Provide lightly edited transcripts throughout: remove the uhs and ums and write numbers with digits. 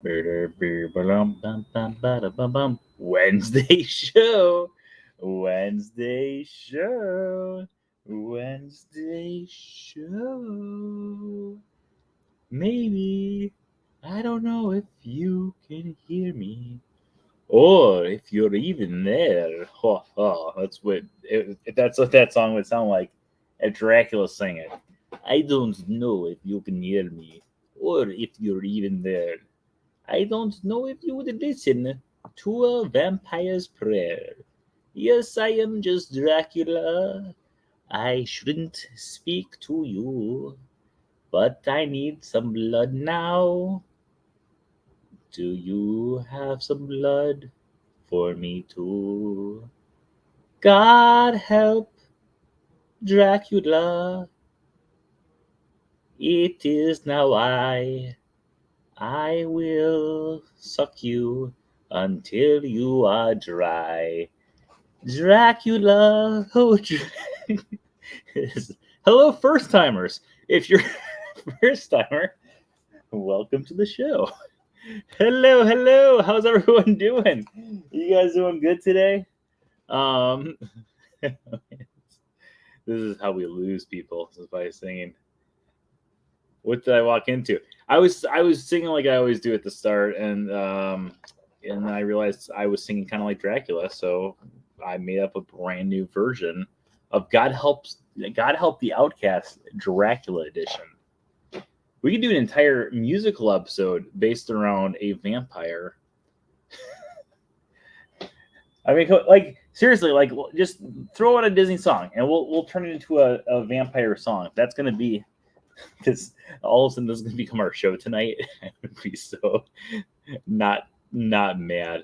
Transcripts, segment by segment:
Wednesday show. Wednesday show. Wednesday show. Maybe. I don't know if you can hear me. Or if you're even there. That's that's what that song would sound like if Dracula sang it. I don't know if you can hear me. Or if you're even there. I don't know if you would listen to a vampire's prayer. Yes, I am just Dracula. I shouldn't speak to you, but I need some blood now. Do you have some blood for me too? God help Dracula. It is now I will suck you until you are dry. Dracula. Hello, first timers. If you're a first timer, welcome to the show. Hello. How's everyone doing? You guys doing good today? This is how we lose people, is by singing. What did I walk into? I was singing like I always do at the start, and I realized I was singing kind of like Dracula, so I made up a brand new version of God Help the Outcast Dracula edition. We could do an entire musical episode based around a vampire. I mean, like seriously, like just throw out a Disney song, and we'll turn it into a vampire song. That's gonna be because all of a sudden this is gonna become our show tonight. I would be so not mad.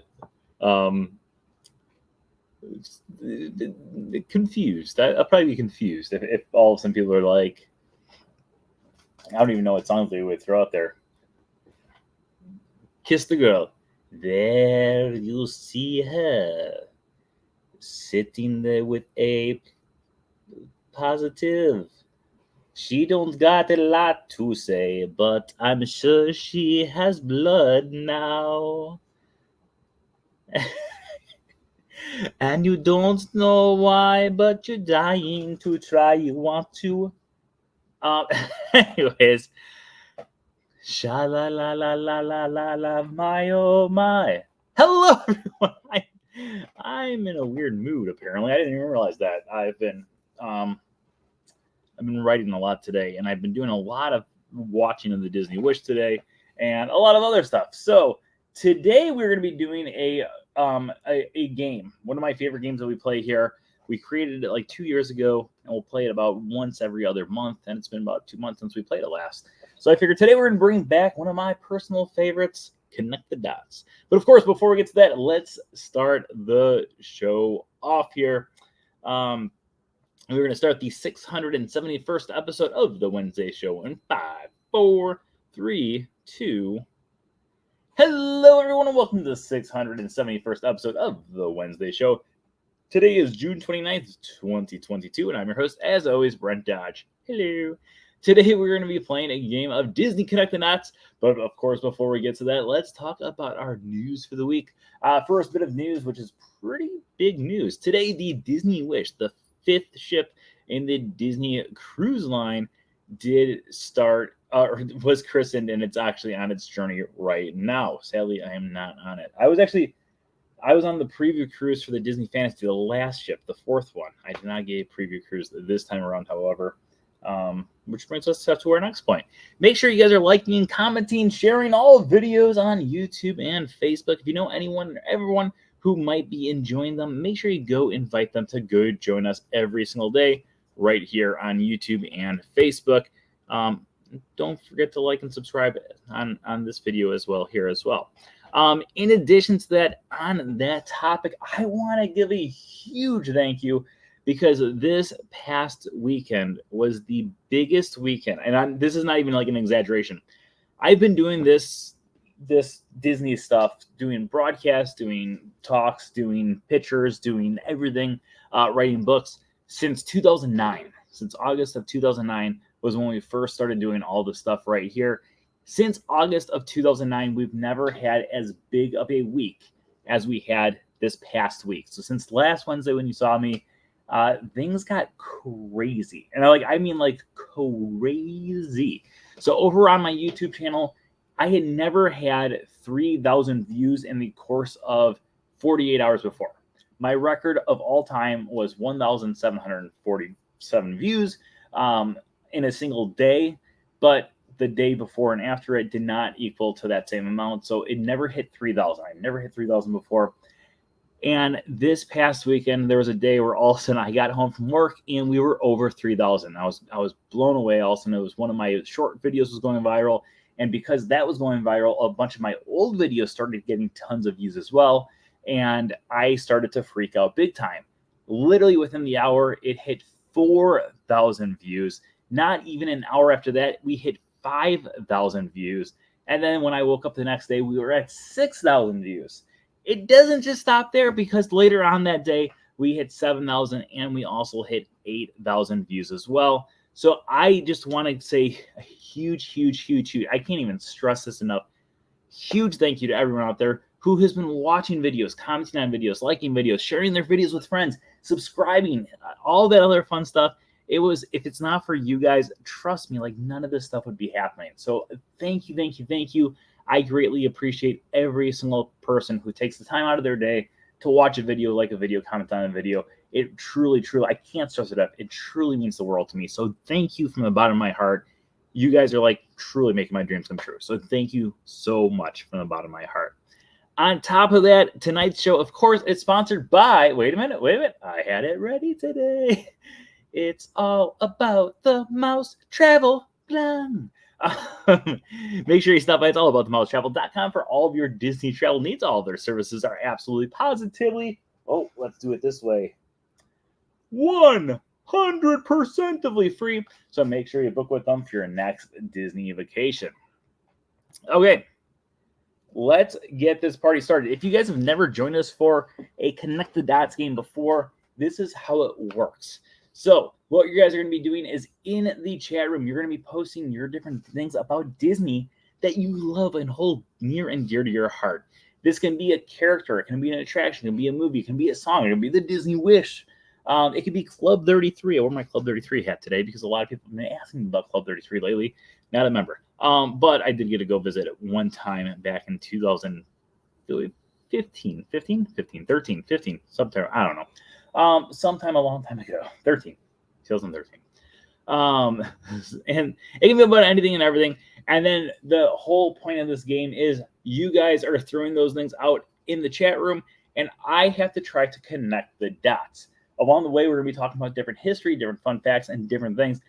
Confused. I'll probably be confused if all of a sudden people are like, I don't even know what songs they would throw out there. Kiss the Girl. There you see her sitting there with a positive. She don't got a lot to say, but I'm sure she has blood now. And you don't know why, but you're dying to try. You want to. Anyways, sha la la la la la la la my oh my. Hello everyone. I'm in a weird mood apparently. I didn't even realize that. I've been writing a lot today, and I've been doing a lot of watching of the Disney Wish today, and a lot of other stuff. So today we're going to be doing a game. One of my favorite games that we play here. We created it like 2 years ago, and we'll play it about once every other month. And it's been about 2 months since we played it last. So I figured today we're going to bring back one of my personal favorites, Connect the Dots. But of course, before we get to that, let's start the show off here. We're going to start the 671st episode of the Wednesday show in 5, 4, 3, 2. Hello, everyone, and welcome to the 671st episode of the Wednesday show. Today is June 29th, 2022, and I'm your host, as always, Brent Dodge. Hello. Today we're going to be playing a game of Disney Connect the Dots, but of course, before we get to that, let's talk about our news for the week. First bit of news, which is pretty big news. Today, the Disney Wish, the 5th ship in the Disney Cruise Line, did start, or was christened, and it's actually on its journey right now. Sadly, I am not on it. I was on the preview cruise for the Disney Fantasy, the last ship, the 4th one. I did not get a preview cruise this time around, however, which brings us to our next point. Make sure you guys are liking, commenting, sharing all videos on YouTube and Facebook. If you know anyone or everyone who might be enjoying them, make sure you go invite them to go join us every single day right here on YouTube and Facebook. Don't forget to like and subscribe on this video as well here as well. In addition to that, on that topic, I want to give a huge thank you because this past weekend was the biggest weekend. And this is not even like an exaggeration. I've been doing this Disney stuff, doing broadcasts, doing talks, doing pictures, doing everything, writing books since 2009. Since August of 2009 was when we first started doing all the stuff right here. Since August of 2009, we've never had as big of a week as we had this past week. So since last Wednesday when you saw me, things got crazy. And I mean crazy. So over on my YouTube channel, I had never had 3,000 views in the course of 48 hours before. My record of all time was 1,747 views in a single day, but the day before and after it did not equal to that same amount. So it never hit 3,000. I never hit 3,000 before. And this past weekend, there was a day where all of a sudden I got home from work and we were over 3,000. I was blown away. All of a sudden, it was one of my short videos was going viral. And because that was going viral, a bunch of my old videos started getting tons of views as well. And I started to freak out big time. Literally within the hour, it hit 4,000 views. Not even an hour after that, we hit 5,000 views. And then when I woke up the next day, we were at 6,000 views. It doesn't just stop there, because later on that day, we hit 7,000 and we also hit 8,000 views as well. So I just want to say a huge, I can't even stress this enough. Huge thank you to everyone out there who has been watching videos, commenting on videos, liking videos, sharing their videos with friends, subscribing, all that other fun stuff. If it's not for you guys, trust me, none of this stuff would be happening. So thank you. I greatly appreciate every single person who takes the time out of their day to watch a video, like a video, comment on a video. It truly, I can't stress it up. It truly means the world to me. So thank you from the bottom of my heart. You guys are truly making my dreams come true. So thank you so much from the bottom of my heart. On top of that, tonight's show, of course, is sponsored by, wait a minute. I had it ready today. It's all about the mouse travel plan. Make sure you stop by. It's all about the mousetravel.com for all of your Disney travel needs. All of their services are absolutely positively, let's do it this way, 100% free. So make sure you book with them for your next Disney vacation. Okay, let's get this party started. If you guys have never joined us for a Connect the Dots game before, this is how it works. So what you guys are going to be doing is in the chat room, you're going to be posting your different things about Disney that you love and hold near and dear to your heart. This can be a character, it can be an attraction, it can be a movie, it can be a song, it can be the Disney Wish. It could be Club 33. I wore my Club 33 hat today because a lot of people have been asking me about Club 33 lately. Not a member. But I did get to go visit it one time back in 2015, 13, sometime, I don't know. Sometime a long time ago, 2013. And it can be about anything and everything. And then the whole point of this game is you guys are throwing those things out in the chat room, and I have to try to connect the dots. Along the way, we're going to be talking about different history, different fun facts, and different things,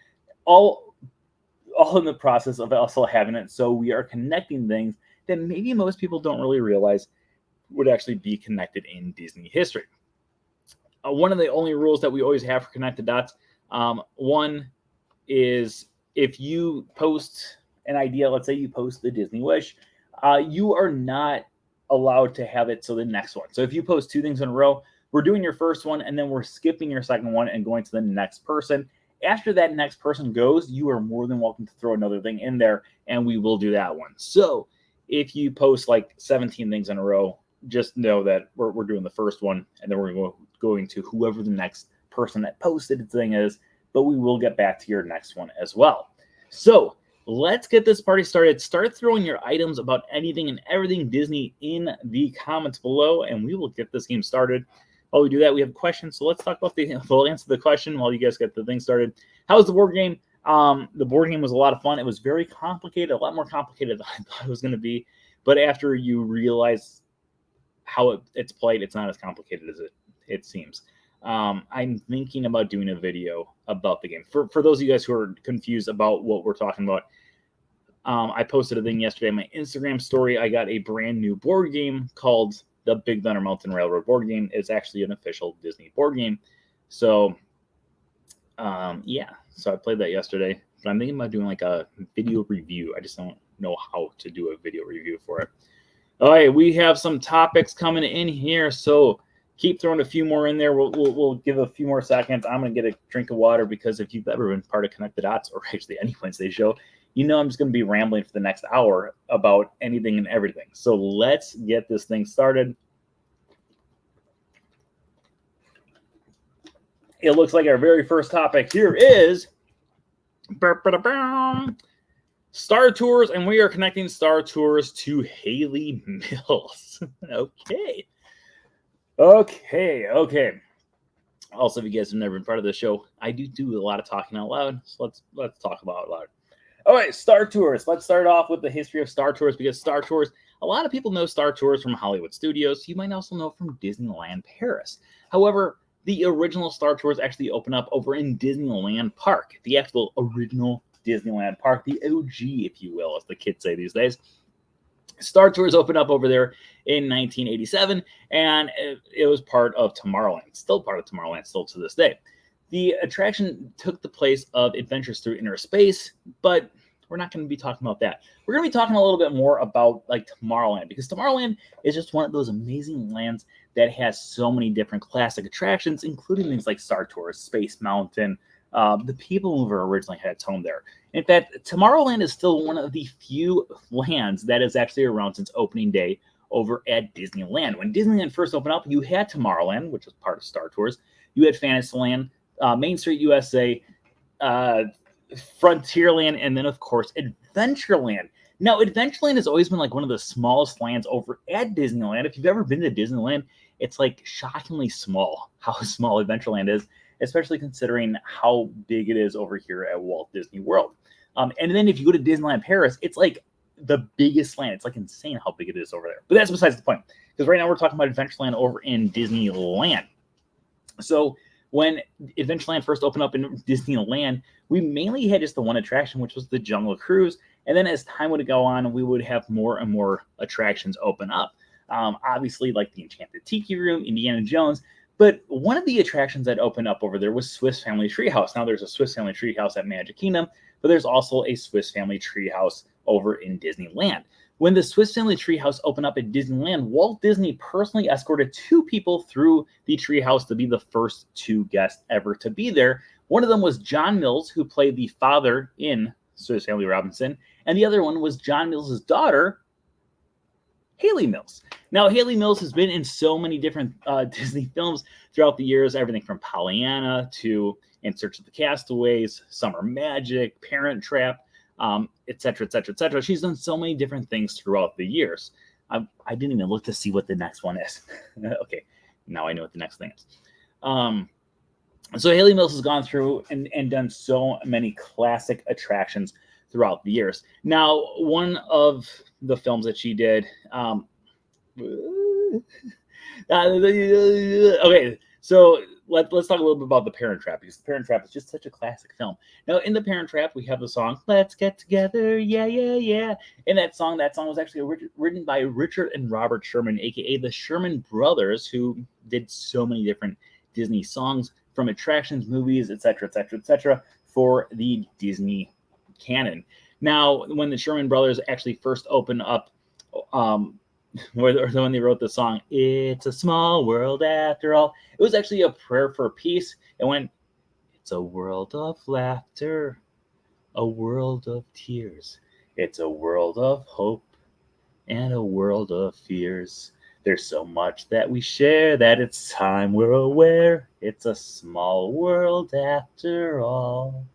all in the process of also having it. So we are connecting things that maybe most people don't really realize would actually be connected in Disney history. One of the only rules that we always have for Connect the Dots, one is if you post an idea, let's say you post the Disney Wish, you are not allowed to have it so the next one. So if you post two things in a row, we're doing your first one and then we're skipping your second one and going to the next person. After that next person goes, you are more than welcome to throw another thing in there and we will do that one. So if you post 17 things in a row, just know that we're doing the first one and then we're going to whoever the next person that posted the thing is, but we will get back to your next one as well. So let's get this party started. Start throwing your items about anything and everything Disney in the comments below, and we will get this game started. While we do that, we have questions. So let's talk about we'll answer the question while you guys get the thing started. How was the board game? The board game was a lot of fun. It was very complicated, a lot more complicated than I thought it was going to be. But after you realize how it's played, it's not as complicated as it seems. I'm thinking about doing a video about the game. For those of you guys who are confused about what we're talking about, I posted a thing yesterday on my Instagram story. I got a brand new board game called the Big Thunder Mountain Railroad board game. It's actually an official Disney board game. So, yeah. So I played that yesterday. But I'm thinking about doing a video review. I just don't know how to do a video review for it. All right, we have some topics coming in here, so keep throwing a few more in there. We'll give a few more seconds. I'm going to get a drink of water because if you've ever been part of Connect the Dots or actually any Wednesday show, you know I'm just going to be rambling for the next hour about anything and everything. So let's get this thing started. It looks like our very first topic here is Star Tours, and we are connecting Star Tours to Hayley Mills. Okay. Also, if you guys have never been part of the show, I do a lot of talking out loud, so let's talk about it out loud. All right, Star Tours. Let's start off with the history of Star Tours, because Star Tours, a lot of people know Star Tours from Hollywood Studios. You might also know from Disneyland Paris. However, the original Star Tours actually opened up over in Disneyland Park, the actual original Disneyland Park, the OG, if you will, as the kids say these days. Star Tours opened up over there in 1987, and it was part of Tomorrowland, still part of Tomorrowland, still to this day. The attraction took the place of Adventures Through Inner Space, but we're not going to be talking about that. We're going to be talking a little bit more about like Tomorrowland, because Tomorrowland is just one of those amazing lands that has so many different classic attractions, including things like Star Tours, Space Mountain. The People Mover originally had its home there. In fact, Tomorrowland is still one of the few lands that is actually around since opening day over at Disneyland. When Disneyland first opened up, you had Tomorrowland, which was part of Star Tours. You had Fantasyland, Main Street USA, Frontierland, and then, of course, Adventureland. Now, Adventureland has always been like one of the smallest lands over at Disneyland. If you've ever been to Disneyland, it's like shockingly small how small Adventureland is, especially considering how big it is over here at Walt Disney World. And then if you go to Disneyland Paris, it's like the biggest land. It's like insane how big it is over there. But that's besides the point, because right now we're talking about Adventureland over in Disneyland. So when Adventureland first opened up in Disneyland, we mainly had just the one attraction, which was the Jungle Cruise. And then as time would go on, we would have more and more attractions open up. Obviously, like the Enchanted Tiki Room, Indiana Jones. But one of the attractions that opened up over there was Swiss Family Treehouse. Now, there's a Swiss Family Treehouse at Magic Kingdom, but there's also a Swiss Family Treehouse over in Disneyland. When the Swiss Family Treehouse opened up at Disneyland, Walt Disney personally escorted 2 people through the treehouse to be the first 2 guests ever to be there. One of them was John Mills, who played the father in Swiss Family Robinson, and the other one was John Mills' daughter, Hayley Mills. Now, Hayley Mills has been in so many different Disney films throughout the years, everything from Pollyanna to In Search of the Castaways, Summer Magic, Parent Trap, etc., etc., etc. She's done so many different things throughout the years. I didn't even look to see what the next one is. Okay, now I know what the next thing is. So Hayley Mills has gone through and done so many classic attractions throughout the years. Now, one of the films that she did, okay, so let's talk a little bit about The Parent Trap, because The Parent Trap is just such a classic film. Now, in The Parent Trap, we have the song "Let's Get Together, Yeah, Yeah, Yeah." And that song was actually written by Richard and Robert Sherman, aka the Sherman Brothers, who did so many different Disney songs from attractions, movies, etc., etc., etc., for the Disney canon. Now, when the Sherman Brothers actually first opened up, when they wrote the song, "It's a Small World After All," it was actually a prayer for peace. It went, "It's a world of laughter, a world of tears. It's a world of hope and a world of fears. There's so much that we share that it's time we're aware. It's a small world after all."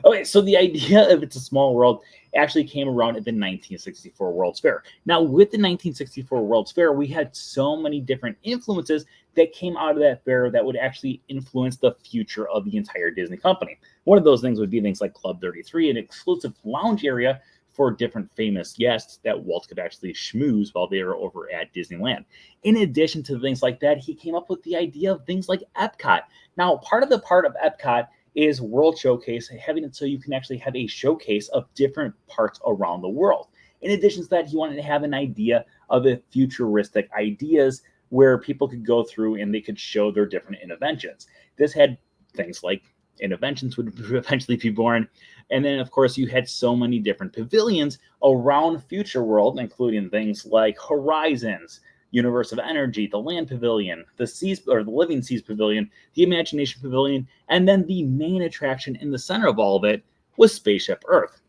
Okay, so the idea of "It's a Small World" actually came around at the 1964 World's Fair. Now, with the 1964 World's Fair, we had so many different influences that came out of that fair that would actually influence the future of the entire Disney company. One of those things would be things like Club 33, an exclusive lounge area for different famous guests that Walt could actually schmooze while they were over at Disneyland. In addition to things like that, he came up with the idea of things like Epcot. Now, part of Epcot is World Showcase, having it so you can actually have a showcase of different parts around the world. In addition to that, he wanted to have an idea of the futuristic ideas where people could go through and they could show their different inventions. This had things like inventions would eventually be born. And then, of course, you had so many different pavilions around Future World, including things like Horizons, Universe of Energy, the Land Pavilion, the Seas, or the Living Seas Pavilion, the Imagination Pavilion, and then the main attraction in the center of all of it was Spaceship Earth.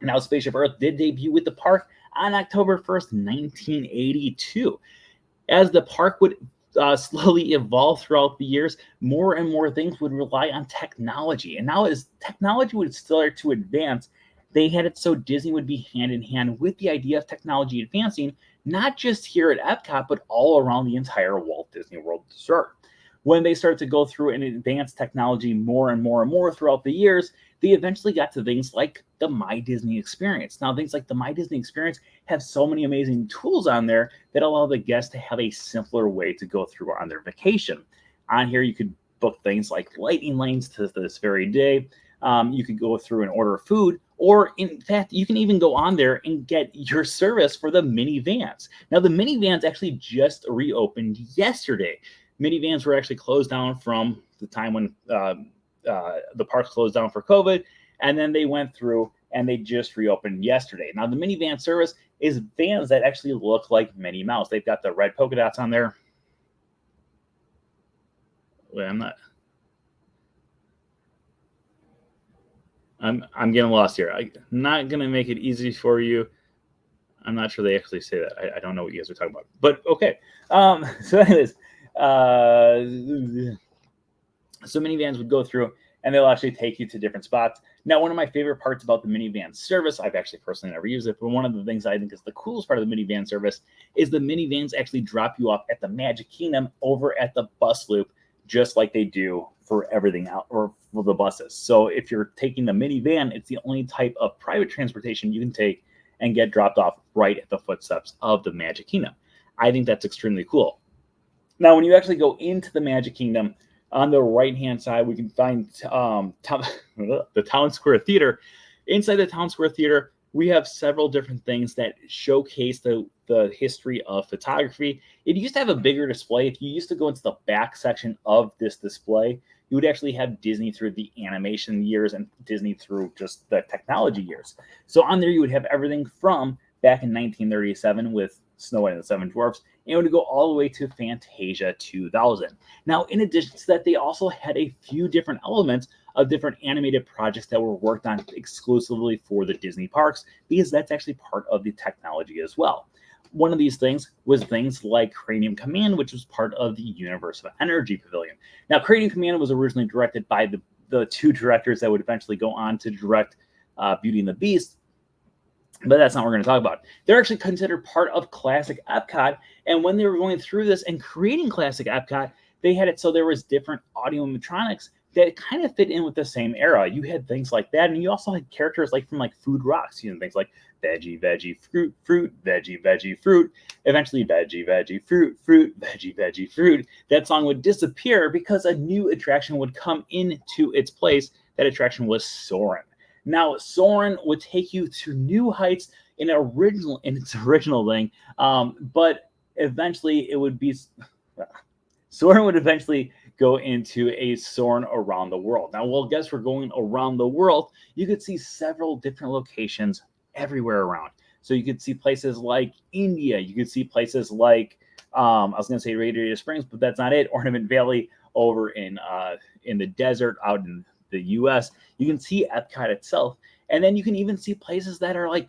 Now, Spaceship Earth did debut with the park on October 1st, 1982. As the park would slowly evolve throughout the years, more and more things would rely on technology. And now, as technology would start to advance, they had it so Disney would be hand in hand with the idea of technology advancing, not just here at Epcot, but all around the entire Walt Disney World Resort. When they started to go through and advance technology more and more and more throughout the years, they eventually got to things like the My Disney Experience. Now, things like the My Disney Experience have so many amazing tools on there that allow the guests to have a simpler way to go through on their vacation. On here, you could book things like lightning lanes to this very day. You could go through and order food, or in fact, you can even go on there and get your service for the minivans. Now, the minivans actually just reopened yesterday. Minivans were actually closed down from the time when the parks closed down for COVID, and then they went through and they just reopened yesterday. Now, the minivan service is vans that actually look like Minnie Mouse. They've got the red polka dots on there. Wait, I'm getting lost here. I'm not gonna make it easy for you. I'm not sure they actually say that. I don't know what you guys are talking about, but okay. So anyways, so minivans would go through and they'll actually take you to different spots. Now, one of my favorite parts about the minivan service, I've actually personally never used it, but one of the things I think is the coolest part of the minivan service is the minivans actually drop you off at the Magic Kingdom over at the bus loop, just like they do for everything out or for the buses. So if you're taking the minivan, it's the only type of private transportation you can take and get dropped off right at the footsteps of the Magic Kingdom. I think that's extremely cool. Now, when you actually go into the Magic Kingdom, on the right-hand side, we can find the Town Square Theater. Inside the Town Square Theater, we have several different things that showcase the history of photography. It used to have a bigger display. If you used to go into the back section of this display, you would actually have Disney through the animation years and Disney through just the technology years. So on there, you would have everything from back in 1937 with Snow White and the Seven Dwarfs, and it would go all the way to Fantasia 2000. Now, in addition to that, they also had a few different elements of different animated projects that were worked on exclusively for the Disney parks, because that's actually part of the technology as well. One of these things was things like Cranium Command, which was part of the Universe of Energy Pavilion. Now, Cranium Command was originally directed by the two directors that would eventually go on to direct Beauty and the Beast, but that's not what we're going to talk about. They're actually considered part of Classic Epcot, and when they were going through this and creating Classic Epcot, they had it so there was different audio animatronics that kind of fit in with the same era. You had things like that, and you also had characters like from like Food Rocks, you know, things like veggie, veggie, fruit, fruit, veggie, veggie, fruit, eventually veggie, veggie, fruit, fruit, veggie, veggie, fruit. That song would disappear because a new attraction would come into its place. That attraction was Soarin'. Now, Soarin' would take you to new heights in its original thing, but eventually it would be Soarin' would eventually go into a Soarin' around the world. Now, while guests were going around the world, you could see several different locations everywhere around. So you could see places like India. You could see places like I was going to say Radiator Springs, but that's not it. Ornament Valley over in the desert out in the U.S. You can see Epcot itself, and then you can even see places that are like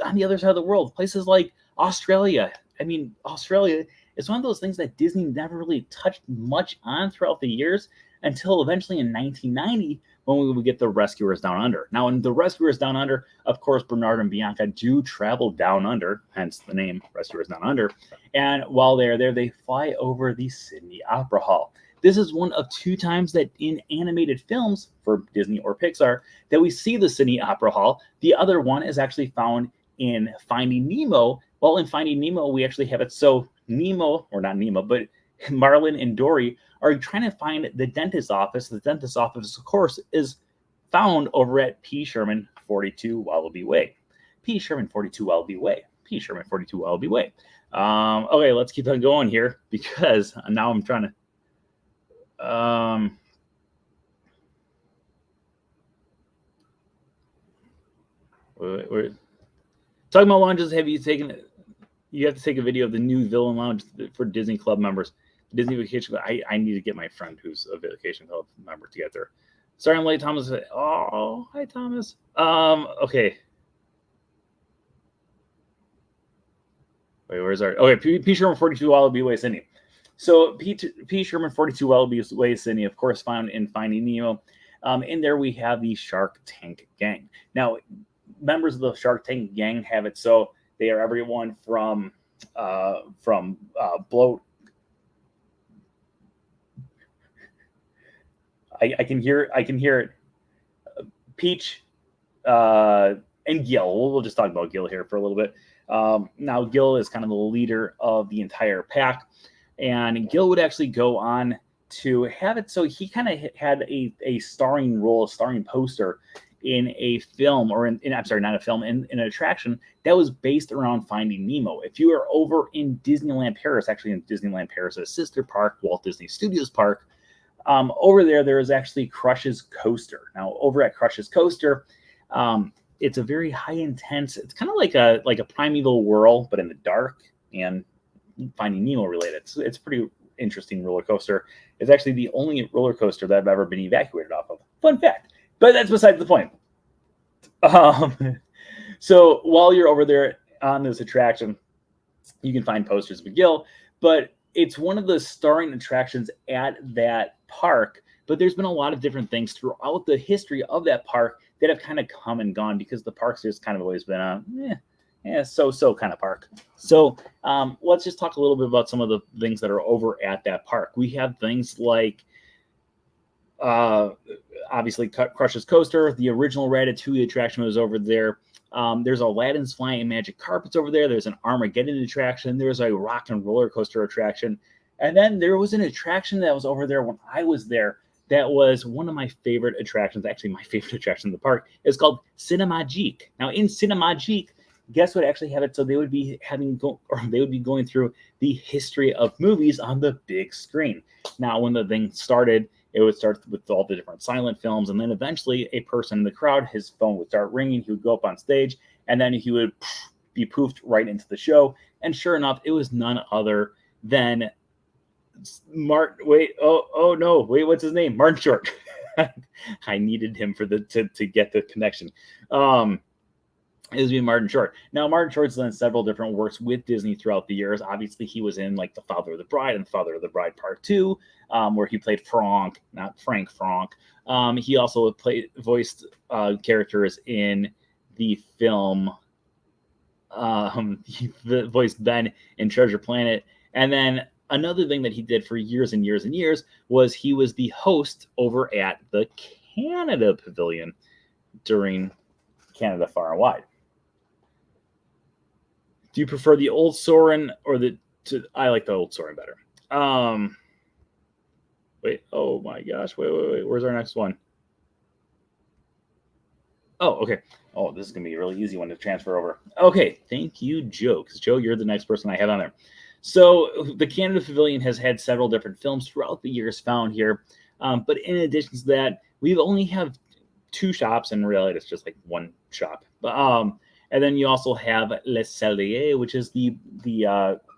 on the other side of the world. Places like Australia. I mean, Australia is one of those things that Disney never really touched much on throughout the years until eventually in 1990 when we would get the Rescuers Down Under. Now, in the Rescuers Down Under, of course, Bernard and Bianca do travel down under, hence the name Rescuers Down Under. And while they're there, they fly over the Sydney Opera Hall. This is one of two times that in animated films for Disney or Pixar that we see the Sydney Opera Hall. The other one is actually found in Finding Nemo. Well, in Finding Nemo, we actually have it so Nemo, or not Nemo, but Marlin and Dory are trying to find the dentist's office. The dentist's office, of course, is found over at P. Sherman 42 Wallaby Way. P. Sherman 42 Wallaby Way. P. Sherman 42 Wallaby Way. Okay, let's keep on going here because now I'm trying to we're talking about lounges. Have you taken? You have to take a video of the new Villain Lounge for Disney Club members. Disney Vacation Club. I need to get my friend who's a Vacation Club member to get there. Sorry I'm late, Thomas. Oh, hi, Thomas. Okay. Wait, where's our... Okay, P. Sherman 42 Wallaby Way, Sydney. So P. Sherman 42 Wallaby Way, Sydney, of course, found in Finding Nemo. In there we have the Shark Tank Gang. Now, members of the Shark Tank Gang have it so they are everyone from Bloat. I can hear it. Peach and Gil. We'll just talk about Gil here for a little bit. Now, Gil is kind of the leader of the entire pack, and Gil would actually go on to have it so he kind of had a starring role, a starring poster in a film, or I'm sorry, not a film, in an attraction that was based around Finding Nemo. If you are over in Disneyland Paris, actually in Disneyland Paris, a sister park, Walt Disney Studios Park, over there is actually Crush's Coaster. Now, over at Crush's Coaster, it's a very high intense. It's kind of like a Primeval Whirl, but in the dark and Finding Nemo related. It's pretty interesting roller coaster. It's actually the only roller coaster that I've ever been evacuated off of. Fun fact, but that's besides the point. So while you're over there on this attraction, you can find posters of Gil, but it's one of the starring attractions at that park. But there's been a lot of different things throughout the history of that park that have kind of come and gone because the park's just kind of always been a so kind of park. So let's just talk a little bit about some of the things that are over at that park. We have things like obviously Crush's Coaster, the original Ratatouille attraction was over there. There's Aladdin's Flying Magic Carpets over there. There's an Armageddon attraction. There's a Rock and Roller Coaster attraction. And then there was an attraction that was over there when I was there that was one of my favorite attractions. Actually, my favorite attraction in the park is called Cinemagique. Now, in Cinemagique, guess what actually had it? So they would be going through the history of movies on the big screen. Now, when the thing started, it would start with all the different silent films, and then eventually a person in the crowd, his phone would start ringing, he would go up on stage, and then he would be poofed right into the show. And sure enough, it was none other than what's his name? Martin Short. I needed him for to get the connection. It was being Martin Short. Now, Martin Short's done several different works with Disney throughout the years. Obviously, he was in like The Father of the Bride and Father of the Bride Part 2, where he played Frank, not Frank Frank. He also voiced characters in the film. He voiced Ben in Treasure Planet. And then another thing that he did for years and years and years was he was the host over at the Canada Pavilion during Canada Far and Wide. Do you prefer the old Soarin' or I like the old Soarin' better. Wait, oh my gosh. Wait. Where's our next one? Oh, okay. Oh, this is going to be a really easy one to transfer over. Okay, thank you, Joe, because Joe, you're the next person I have on there. So the Canada Pavilion has had several different films throughout the years found here. But in addition to that, we only have two shops, and really it's just like one shop. And then you also have Le Cellier, which is the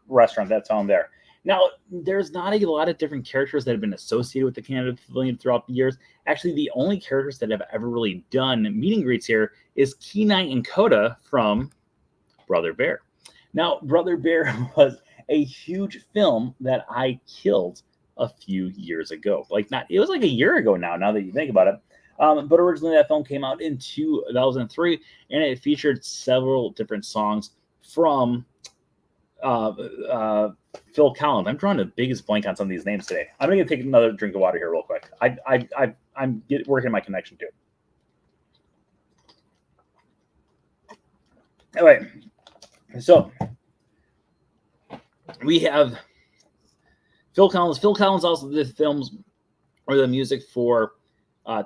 restaurant that's on there. Now, there's not a lot of different characters that have been associated with the Canada Pavilion throughout the years. Actually, the only characters that have ever really done meet and greets here is Kenai and Coda from Brother Bear. Now, Brother Bear was a huge film that I killed a few years ago. It was like a year ago now that you think about it. But originally that film came out in 2003, and it featured several different songs from Phil Collins. I'm drawing the biggest blank on some of these names today. I'm going to take another drink of water here real quick. I'm working my connection too. All right. So we have Phil Collins. Phil Collins also did films or the music for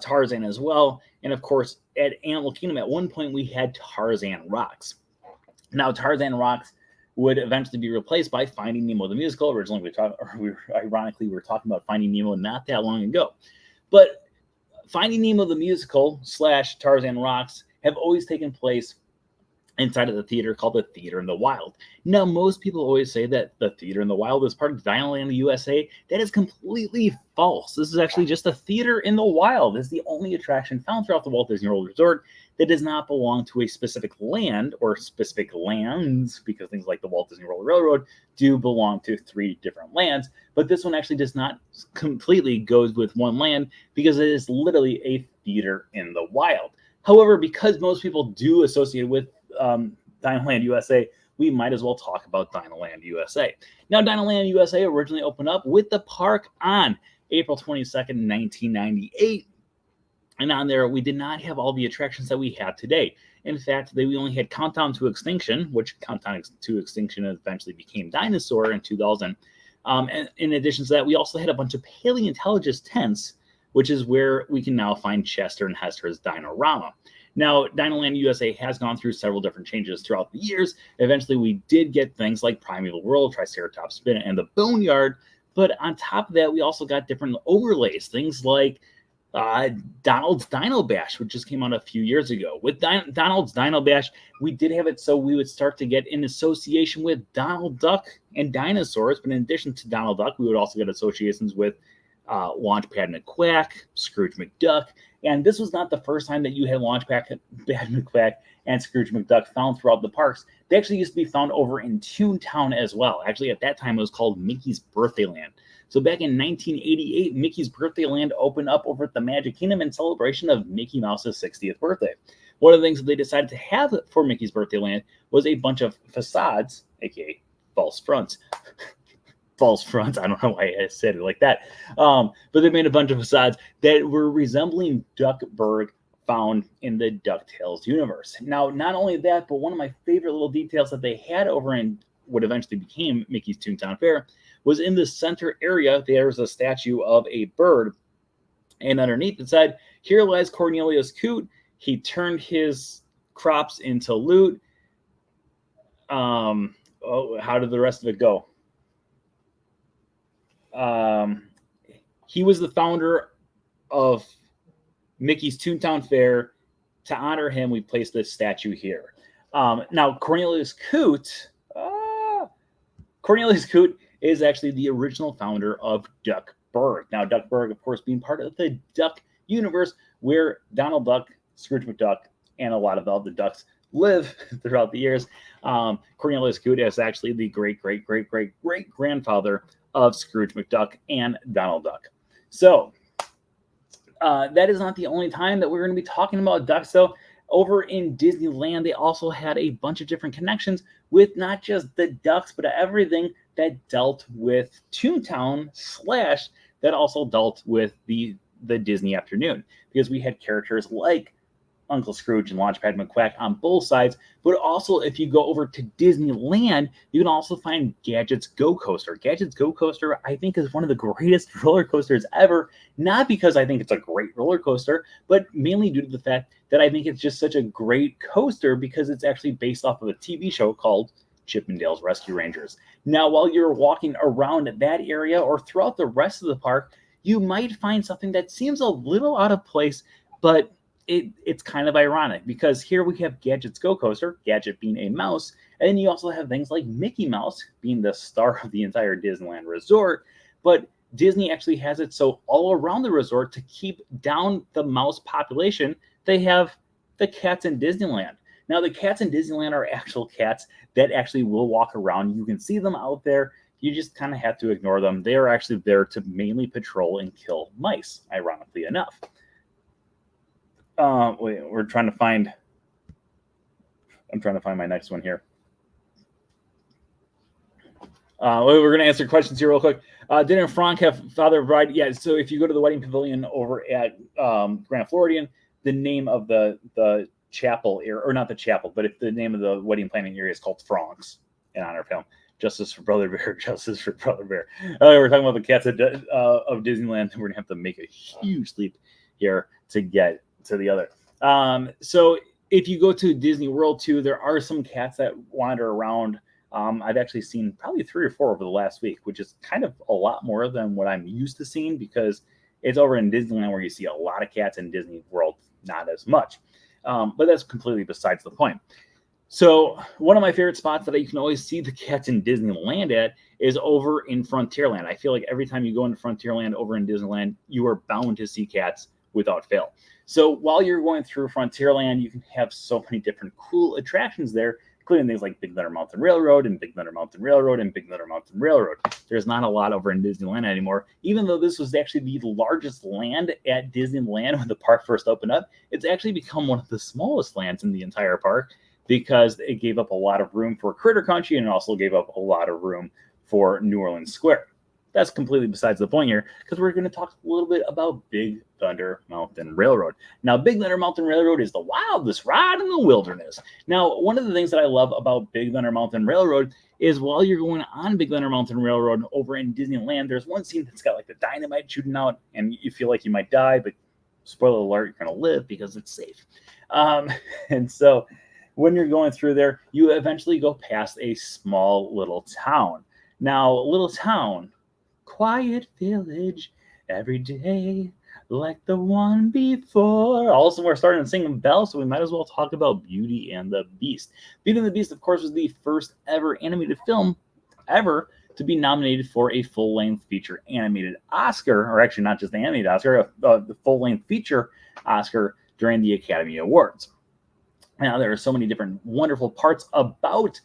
Tarzan as well. And of course, at Animal Kingdom, at one point we had Tarzan Rocks. Now, Tarzan Rocks would eventually be replaced by Finding Nemo the musical. Originally, we were talking about Finding Nemo not that long ago. But Finding Nemo the musical / Tarzan Rocks have always taken place inside of the theater called the Theater in the Wild. Now, most people always say that the Theater in the Wild is part of Dinoland USA. That is completely false. This is actually just a Theater in the Wild. It's the only attraction found throughout the Walt Disney World Resort that does not belong to a specific land or specific lands, because things like the Walt Disney World Railroad do belong to 3 different lands. But this one actually does not completely go with one land because it is literally a theater in the wild. However, because most people do associate with Dinoland USA, we might as well talk about Dinoland USA. Now, Dinoland USA originally opened up with the park on April 22nd, 1998. And on there, we did not have all the attractions that we have today. In fact, we only had Countdown to Extinction, which Countdown to Extinction eventually became Dinosaur in 2000. And in addition to that, we also had a bunch of paleontologist tents, which is where we can now find Chester and Hester's Dinorama. Now, Dinoland USA has gone through several different changes throughout the years. Eventually, we did get things like Primeval World, Triceratops Spin, and the Boneyard. But on top of that, we also got different overlays, things like Donald's Dino Bash, which just came out a few years ago. With Donald's Dino Bash, we did have it so we would start to get in association with Donald Duck and dinosaurs. But in addition to Donald Duck, we would also get associations with Launchpad McQuack, Scrooge McDuck. And this was not the first time that you had Launchpad McQuack and Scrooge McDuck found throughout the parks. They actually used to be found over in Toontown as well. Actually, at that time, it was called Mickey's Birthday Land. So back in 1988, Mickey's Birthday Land opened up over at the Magic Kingdom in celebration of Mickey Mouse's 60th birthday. One of the things that they decided to have for Mickey's Birthday Land was a bunch of facades, aka false fronts. False fronts. I don't know why I said it like that. But they made a bunch of facades that were resembling Duckburg found in the DuckTales universe. Now, not only that, but one of my favorite little details that they had over in what eventually became Mickey's Toontown Fair was in the center area, there's a statue of a bird. And underneath it said, "Here lies Cornelius Coote. He turned his crops into loot." How did the rest of it go? He was the founder of Mickey's Toontown Fair. To honor him, we placed this statue here. Now, Cornelius Coote is actually the original founder of Duckburg. Now, Duckburg, of course, being part of the Duck universe, where Donald Duck, Scrooge McDuck, and a lot of the other ducks live throughout the years. Cornelius Coote is actually the great-great-great-great-great-grandfather of Scrooge McDuck and Donald Duck. So that is not the only time that we're going to be talking about ducks, though. Over in Disneyland, they also had a bunch of different connections with not just the ducks, but everything that dealt with Toontown / that also dealt with the Disney afternoon, because we had characters like Uncle Scrooge and Launchpad McQuack on both sides. But also, if you go over to Disneyland, you can also find Gadget's Go Coaster. Gadget's Go Coaster, I think, is one of the greatest roller coasters ever. Not because I think it's a great roller coaster, but mainly due to the fact that I think it's just such a great coaster because it's actually based off of a TV show called Chip and Dale's Rescue Rangers. Now, while you're walking around that area or throughout the rest of the park, you might find something that seems a little out of place, but it's kind of ironic because here we have Gadget's Go Coaster, Gadget being a mouse, and then you also have things like Mickey Mouse being the star of the entire Disneyland resort. But Disney actually has it so all around the resort to keep down the mouse population, they have the cats in Disneyland. Now, the cats in Disneyland are actual cats that actually will walk around. You can see them out there. You just kind of have to ignore them. They are actually there to mainly patrol and kill mice, ironically enough. Wait, I'm trying to find my next one here. We're going to answer questions here real quick. Didn't Frank have Father of Bride? Yeah, so if you go to the wedding pavilion over at Grand Floridian, the name of the chapel, or not the chapel, but if the name of the wedding planning area is called Frank's in honor of him. Justice for Brother Bear, Justice for Brother Bear. We're talking about the cats of Disneyland. We're going to have to make a huge leap here to get to the other. So if you go to Disney World too, there are some cats that wander around. I've actually seen probably 3 or 4 over the last week, which is kind of a lot more than what I'm used to seeing because it's over in Disneyland where you see a lot of cats. In Disney World, not as much. But that's completely besides the point. So one of my favorite spots that you can always see the cats in Disneyland at is over in Frontierland. I feel like every time you go into Frontierland over in Disneyland, you are bound to see cats without fail. So while you're going through Frontierland, you can have so many different cool attractions there, including things like Big Thunder Mountain Railroad and Big Thunder Mountain Railroad and Big Thunder Mountain Railroad. There's not a lot over in Disneyland anymore. Even though this was actually the largest land at Disneyland when the park first opened up, it's actually become one of the smallest lands in the entire park because it gave up a lot of room for Critter Country and it also gave up a lot of room for New Orleans Square. That's completely besides the point here, because we're going to talk a little bit about Big Thunder Mountain Railroad. Now, Big Thunder Mountain Railroad is the wildest ride in the wilderness. Now, one of the things that I love about Big Thunder Mountain Railroad is while you're going on Big Thunder Mountain Railroad over in Disneyland, there's one scene that's got like the dynamite shooting out, and you feel like you might die, but spoiler alert, you're going to live because it's safe. And so when you're going through there, you eventually go past a small little town. Now, little town, quiet village, every day like the one before. Also, we're starting to sing Belle, so we might as well talk about Beauty and the Beast. Beauty and the Beast, of course, was the first ever animated film ever to be nominated for a full-length feature animated Oscar, or actually not just the animated Oscar, the full-length feature Oscar during the Academy Awards. Now, there are so many different wonderful parts about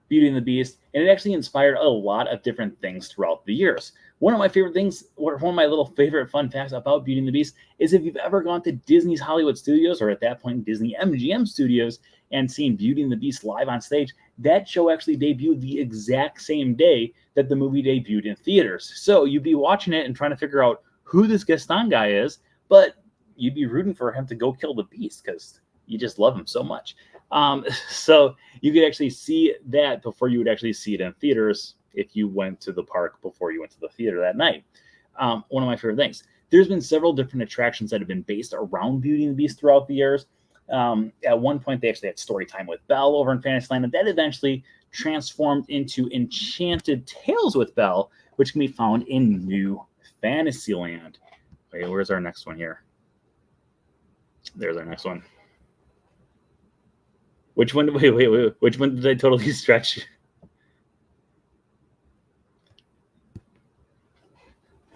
Beauty and the Beast, and it actually inspired a lot of different things throughout the years. One of my favorite things, one of my little favorite fun facts about Beauty and the Beast is if you've ever gone to Disney's Hollywood Studios, or at that point Disney MGM Studios, and seen Beauty and the Beast live on stage, that show actually debuted the exact same day that the movie debuted in theaters. So you'd be watching it and trying to figure out who this Gaston guy is, but you'd be rooting for him to go kill the Beast because you just love him so much. So you could actually see that before you would actually see it in theaters if you went to the park before you went to the theater that night. One of my favorite things. There's been several different attractions that have been based around Beauty and the Beast throughout the years. At one point, they actually had story time with Belle over in Fantasyland, and that eventually transformed into Enchanted Tales with Belle, which can be found in New Fantasyland. Wait, where's our next one here? There's our next one. Which one? Wait. Which one did I totally stretch?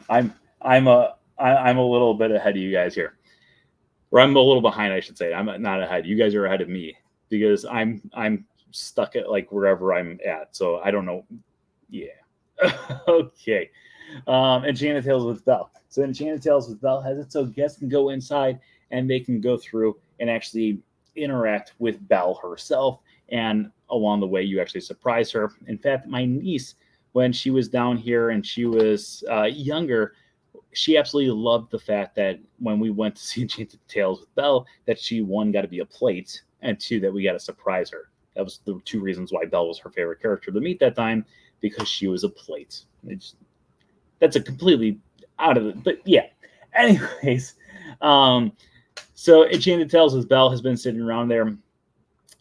I'm a little bit ahead of you guys here, or I'm a little behind, I should say. I'm not ahead. You guys are ahead of me because I'm stuck at like wherever I'm at. So I don't know. Yeah. Okay. Enchanted Tales with Belle. So Enchanted Tales with Belle has it so guests can go inside and they can go through and actually interact with Belle herself, and along the way you actually surprise her. In fact, my niece, when she was down here and she was younger, she absolutely loved the fact that when we went to see Enchanted Tales with Belle, that she, one, got to be a plate, and two, that we got to surprise her. That was the two reasons why Belle was her favorite character to meet that time, because she was a plate. That's a completely out of it, but yeah. Anyways, so Enchanted Tales with Belle has been sitting around there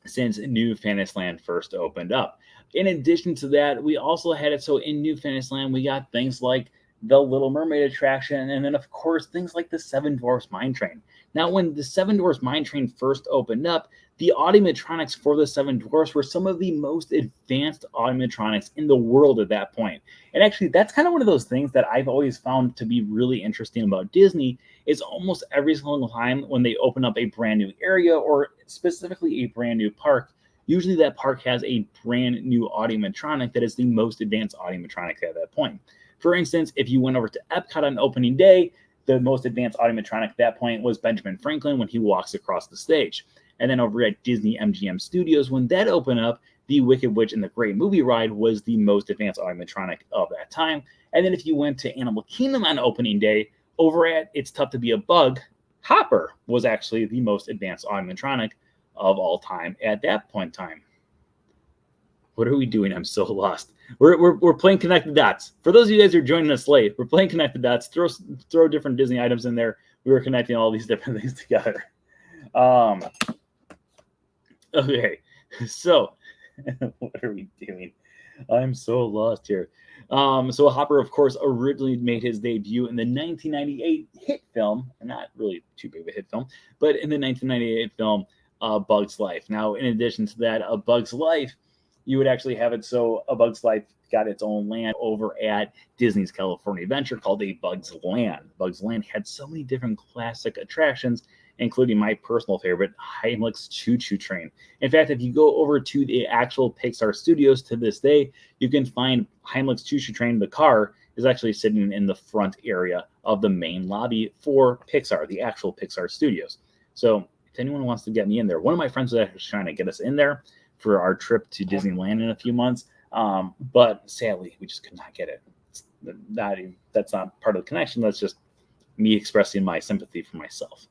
since New Fantasyland first opened up. In addition to that, we also had it so in New Fantasyland, we got things like the Little Mermaid attraction, and then, of course, things like the Seven Dwarfs Mine Train. Now, when the Seven Dwarfs Mine Train first opened up, the animatronics for the Seven Dwarfs were some of the most advanced animatronics in the world at that point. And actually, that's kind of one of those things that I've always found to be really interesting about Disney, is almost every single time when they open up a brand new area, or specifically a brand new park, usually that park has a brand new animatronic that is the most advanced animatronic at that point. For instance, if you went over to Epcot on opening day, the most advanced animatronic at that point was Benjamin Franklin when he walks across the stage. And then over at Disney MGM Studios, when that opened up, the Wicked Witch and the Great Movie Ride was the most advanced animatronic of that time. And then if you went to Animal Kingdom on opening day, over at It's Tough to Be a Bug, Hopper was actually the most advanced animatronic of all time at that point in time. What are we doing? I'm so lost. We're playing Connected Dots. For those of you guys who are joining us late, we're playing Connected Dots. Throw different Disney items in there. We were connecting all these different things together. Okay, so what are we doing? I'm so lost here. So Hopper, of course, originally made his debut in the 1998 hit film, not really too big of a hit film, but in the 1998 film, Bug's Life. Now, in addition to that, A Bug's Life you would actually have it so A Bug's Life got its own land over at Disney's California Adventure called A Bug's Land. Bug's Land had so many different classic attractions, including my personal favorite, Heimlich's Choo Choo Train. In fact, if you go over to the actual Pixar studios to this day, you can find Heimlich's Choo Choo Train. The car is actually sitting in the front area of the main lobby for Pixar, the actual Pixar studios. So if anyone wants to get me in there, one of my friends was actually trying to get us in there for our trip to Disneyland in a few months. But sadly, we just could not get it. That's not part of the connection. That's just me expressing my sympathy for myself.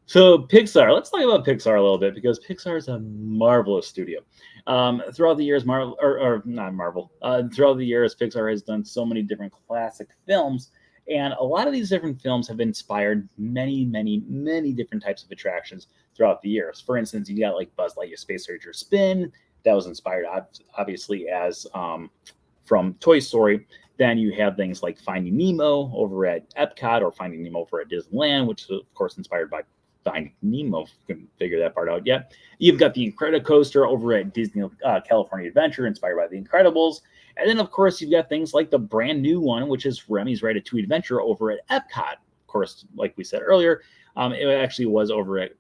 So Pixar, let's talk about Pixar a little bit, because Pixar is a marvelous studio. Throughout the years, throughout the years, Pixar has done so many different classic films, and a lot of these different films have inspired many, many, many different types of attractions throughout the years. For instance, you got like Buzz Lightyear Space Ranger Spin, that was inspired obviously as from Toy Story. Then you have things like Finding Nemo over at Epcot, or Finding Nemo over at Disneyland, which is of course inspired by Finding Nemo. If you couldn't figure that part out yet. You've got the Incredicoaster over at Disney California Adventure, inspired by The Incredibles. And then, of course, you've got things like the brand new one, which is Remy's Ratatouille Adventure over at Epcot. Of course, like we said earlier, it actually was over at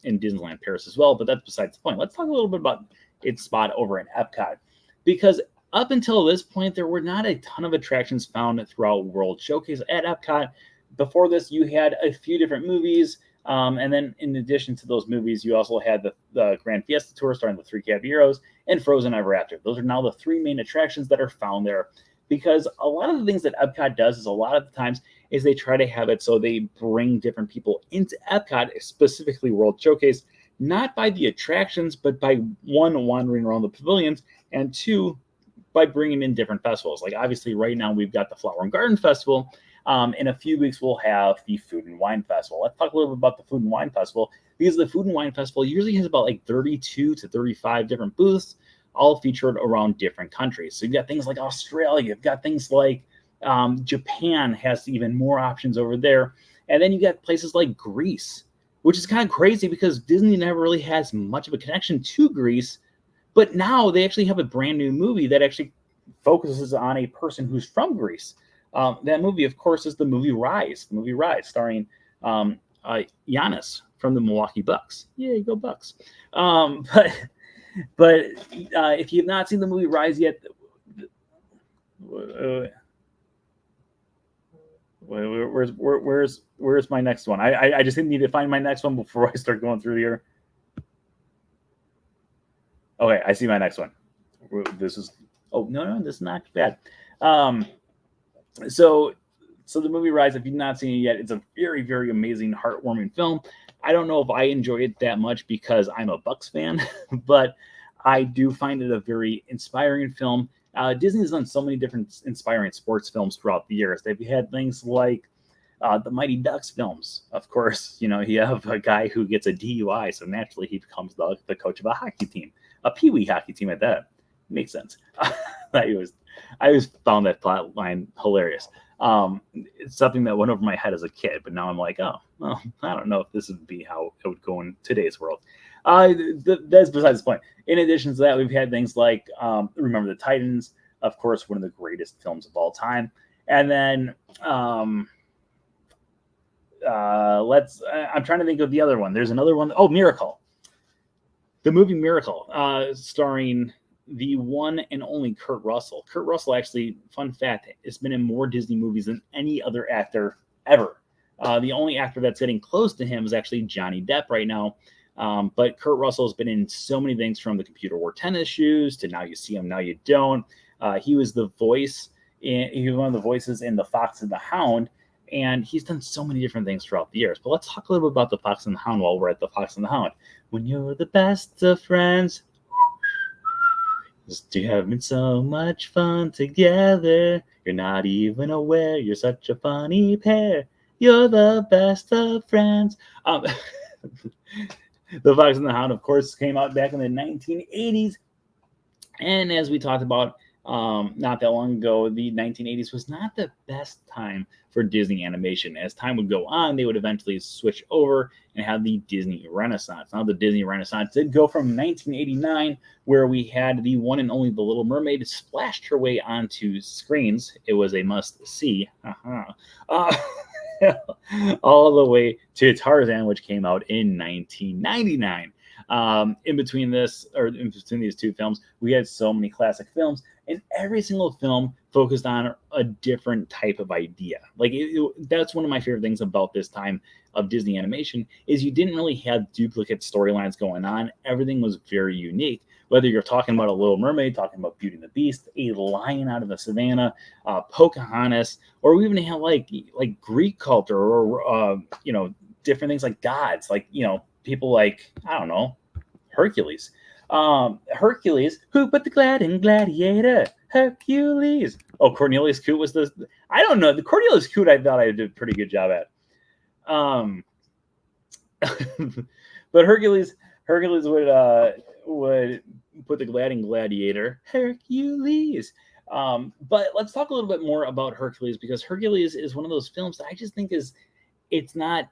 in Disneyland Paris as well, but that's besides the point. Let's talk a little bit about its spot over at Epcot, because up until this point, there were not a ton of attractions found throughout World Showcase at Epcot. Before this, you had a few different movies. And then in addition to those movies, you also had the Grand Fiesta Tour starring the Three Caballeros and Frozen Ever After. Those are now the three main attractions that are found there, because a lot of the things that Epcot does is a lot of the times is they try to have it so they bring different people into Epcot, specifically World Showcase, not by the attractions, but by one, wandering around the pavilions, and two, by bringing in different festivals. Like obviously right now we've got the Flower and Garden Festival. In a few weeks, we'll have the Food and Wine Festival. Let's talk a little bit about the Food and Wine Festival, because the Food and Wine Festival usually has about like 32 to 35 different booths, all featured around different countries. So you've got things like Australia, you've got things like Japan has even more options over there. And then you got places like Greece, which is kind of crazy because Disney never really has much of a connection to Greece. But now they actually have a brand new movie that actually focuses on a person who's from Greece. That movie, of course, is the movie Rise. The movie Rise, starring Giannis from the Milwaukee Bucks. Yeah, go Bucks. But if you have not seen the movie Rise yet, where's my next one? I just need to find my next one before I start going through here. Okay, I see my next one. This is this is not bad. So the movie Rise, if you've not seen it yet, it's a very, very amazing, heartwarming film. I don't know if I enjoy it that much because I'm a Bucks fan, but I do find it a very inspiring film. Disney's done so many different inspiring sports films throughout the years. They've had things like the Mighty Ducks films. Of course, you have a guy who gets a DUI, so naturally he becomes the coach of a hockey team, a peewee hockey team at that. Makes sense. I always found that plot line hilarious. It's something that went over my head as a kid, but now I'm like, oh, well, I don't know if this would be how it would go in today's world. That's besides the point. In addition to that, we've had things like Remember the Titans, of course, one of the greatest films of all time. And then I'm trying to think of the other one. There's another one. Oh, Miracle. The movie Miracle, starring the one and only Kurt Russell. Kurt Russell, actually, fun fact, has been in more Disney movies than any other actor ever. The only actor that's getting close to him is actually Johnny Depp right now. But Kurt Russell has been in so many things, from the Computer Wore Tennis Shoes to Now You See Him, Now You Don't. He was the voice. He was one of the voices in The Fox and the Hound. And he's done so many different things throughout the years. But let's talk a little bit about The Fox and the Hound while we're at The Fox and the Hound. When you're the best of friends, just having so much fun together. You're not even aware you're such a funny pair. You're the best of friends. The Fox and the Hound, of course, came out back in the 1980s. And as we talked about, not that long ago, the 1980s was not the best time for Disney animation. As time would go on, they would eventually switch over and have the Disney Renaissance. Now, the Disney Renaissance did go from 1989, where we had the one and only The Little Mermaid splashed her way onto screens. It was a must-see. All the way to Tarzan, which came out in 1999. In between these two films, we had so many classic films, and every single film focused on a different type of idea. That's one of my favorite things about this time of Disney animation is you didn't really have duplicate storylines going on. Everything was very unique. Whether you're talking about a Little Mermaid, talking about Beauty and the Beast, a lion out of the savannah, Pocahontas, or we even have like Greek culture or different things like gods, people like, I don't know, Hercules. Hercules, who put the glad in gladiator? Hercules. Oh, Cornelius Coote was I don't know. The Cornelius Coote, I thought I did a pretty good job at. But Hercules would put the glad in gladiator. Hercules. But let's talk a little bit more about Hercules, because Hercules is one of those films that I just think it's not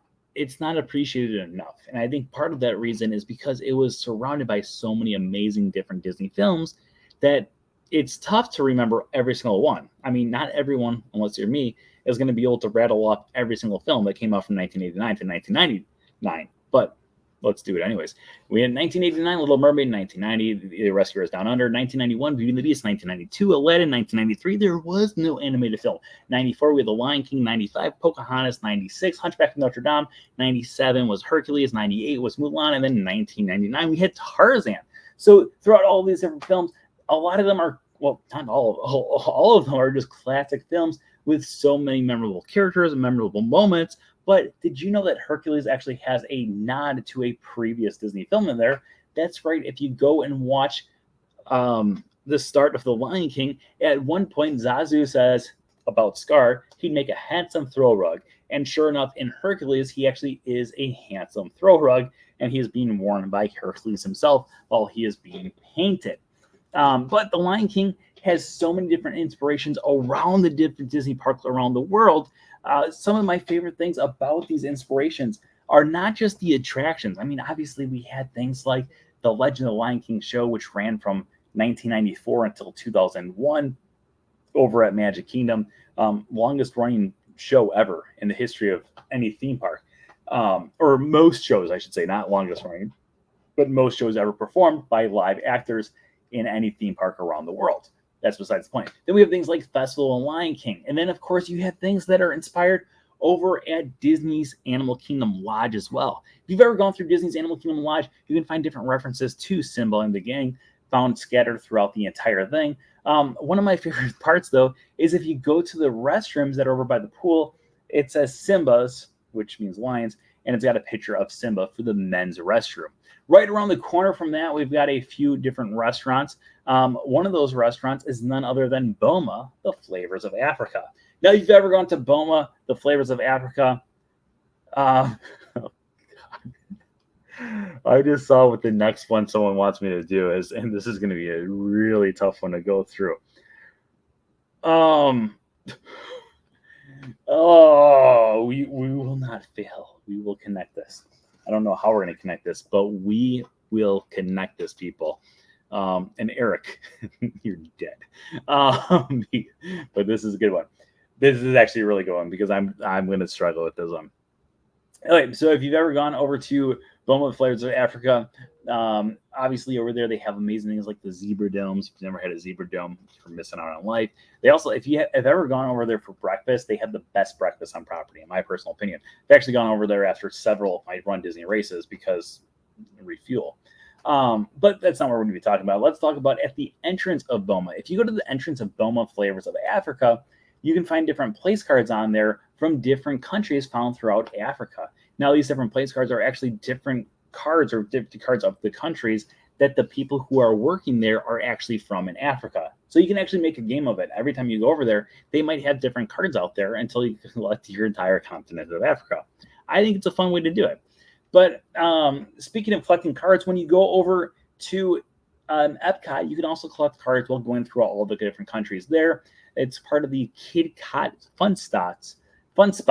appreciated enough. And I think part of that reason is because it was surrounded by so many amazing different Disney films that it's tough to remember every single one. I mean, not everyone, unless you're me, is going to be able to rattle off every single film that came out from 1989 to 1999. But let's do it anyways. We had 1989, Little Mermaid, 1990, The Rescuers Down Under, 1991, Beauty and the Beast, 1992, Aladdin, 1993, there was no animated film. 94, we had The Lion King, 95, Pocahontas, 96, Hunchback of Notre Dame, 97 was Hercules, 98 was Mulan, and then 1999, we had Tarzan. So throughout all these different films, a lot of them are, well, not all of them are just classic films with so many memorable characters and memorable moments. But did you know that Hercules actually has a nod to a previous Disney film in there? That's right. If you go and watch the start of The Lion King, at one point Zazu says about Scar, he'd make a handsome throw rug. And sure enough, in Hercules, he actually is a handsome throw rug, and he is being worn by Hercules himself while he is being painted. But The Lion King has so many different inspirations around the different Disney parks around the world. Some of my favorite things about these inspirations are not just the attractions. I mean, obviously, we had things like the Legend of the Lion King show, which ran from 1994 until 2001 over at Magic Kingdom. Longest running show ever in the history of any theme park. Or most shows, I should say, not longest running, but most shows ever performed by live actors in any theme park around the world. That's besides the point. Then we have things like Festival and Lion King. And then, of course, you have things that are inspired over at Disney's Animal Kingdom Lodge as well. If you've ever gone through Disney's Animal Kingdom Lodge, you can find different references to Simba and the gang found scattered throughout the entire thing. One of my favorite parts, though, is if you go to the restrooms that are over by the pool, it says Simba's, which means lions, and it's got a picture of Simba for the men's restroom. Right around the corner from that, we've got a few different restaurants. One of those restaurants is none other than Boma, the Flavors of Africa. Now, if you've ever gone to Boma, the Flavors of Africa, I just saw what the next one someone wants me to do is, and this is going to be a really tough one to go through. We will not fail. We will connect this. I don't know how we're going to connect this, but we will connect this, people. And Eric, you're dead. But this is a good one. This is actually a really good one because I'm going to struggle with this one. Okay, so if you've ever gone over to Boma Flavors of Africa, obviously over there they have amazing things like the zebra domes. If you've never had a zebra dome, you're missing out on life. They also, if you have ever gone over there for breakfast, they have the best breakfast on property, in my personal opinion. I've actually gone over there after several of my Run Disney races because refuel. But that's not what we're going to be talking about. Let's talk about at the entrance of Boma. If you go to the entrance of Boma Flavors of Africa, you can find different place cards on there from different countries found throughout Africa. Now, these different place cards are actually different cards or different cards of the countries that the people who are working there are actually from in Africa. So you can actually make a game of it. Every time you go over there, they might have different cards out there until you collect your entire continent of Africa. I think it's a fun way to do it. But speaking of collecting cards, when you go over to Epcot, you can also collect cards while going through all the different countries there. It's part of the Kid Cot Fun Stops. I don't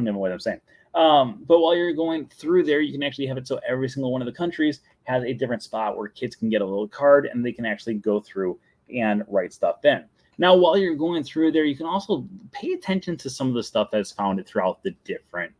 know what I'm saying. But while you're going through there, you can actually have it so every single one of the countries has a different spot where kids can get a little card and they can actually go through and write stuff in. Now, while you're going through there, you can also pay attention to some of the stuff that's found throughout the different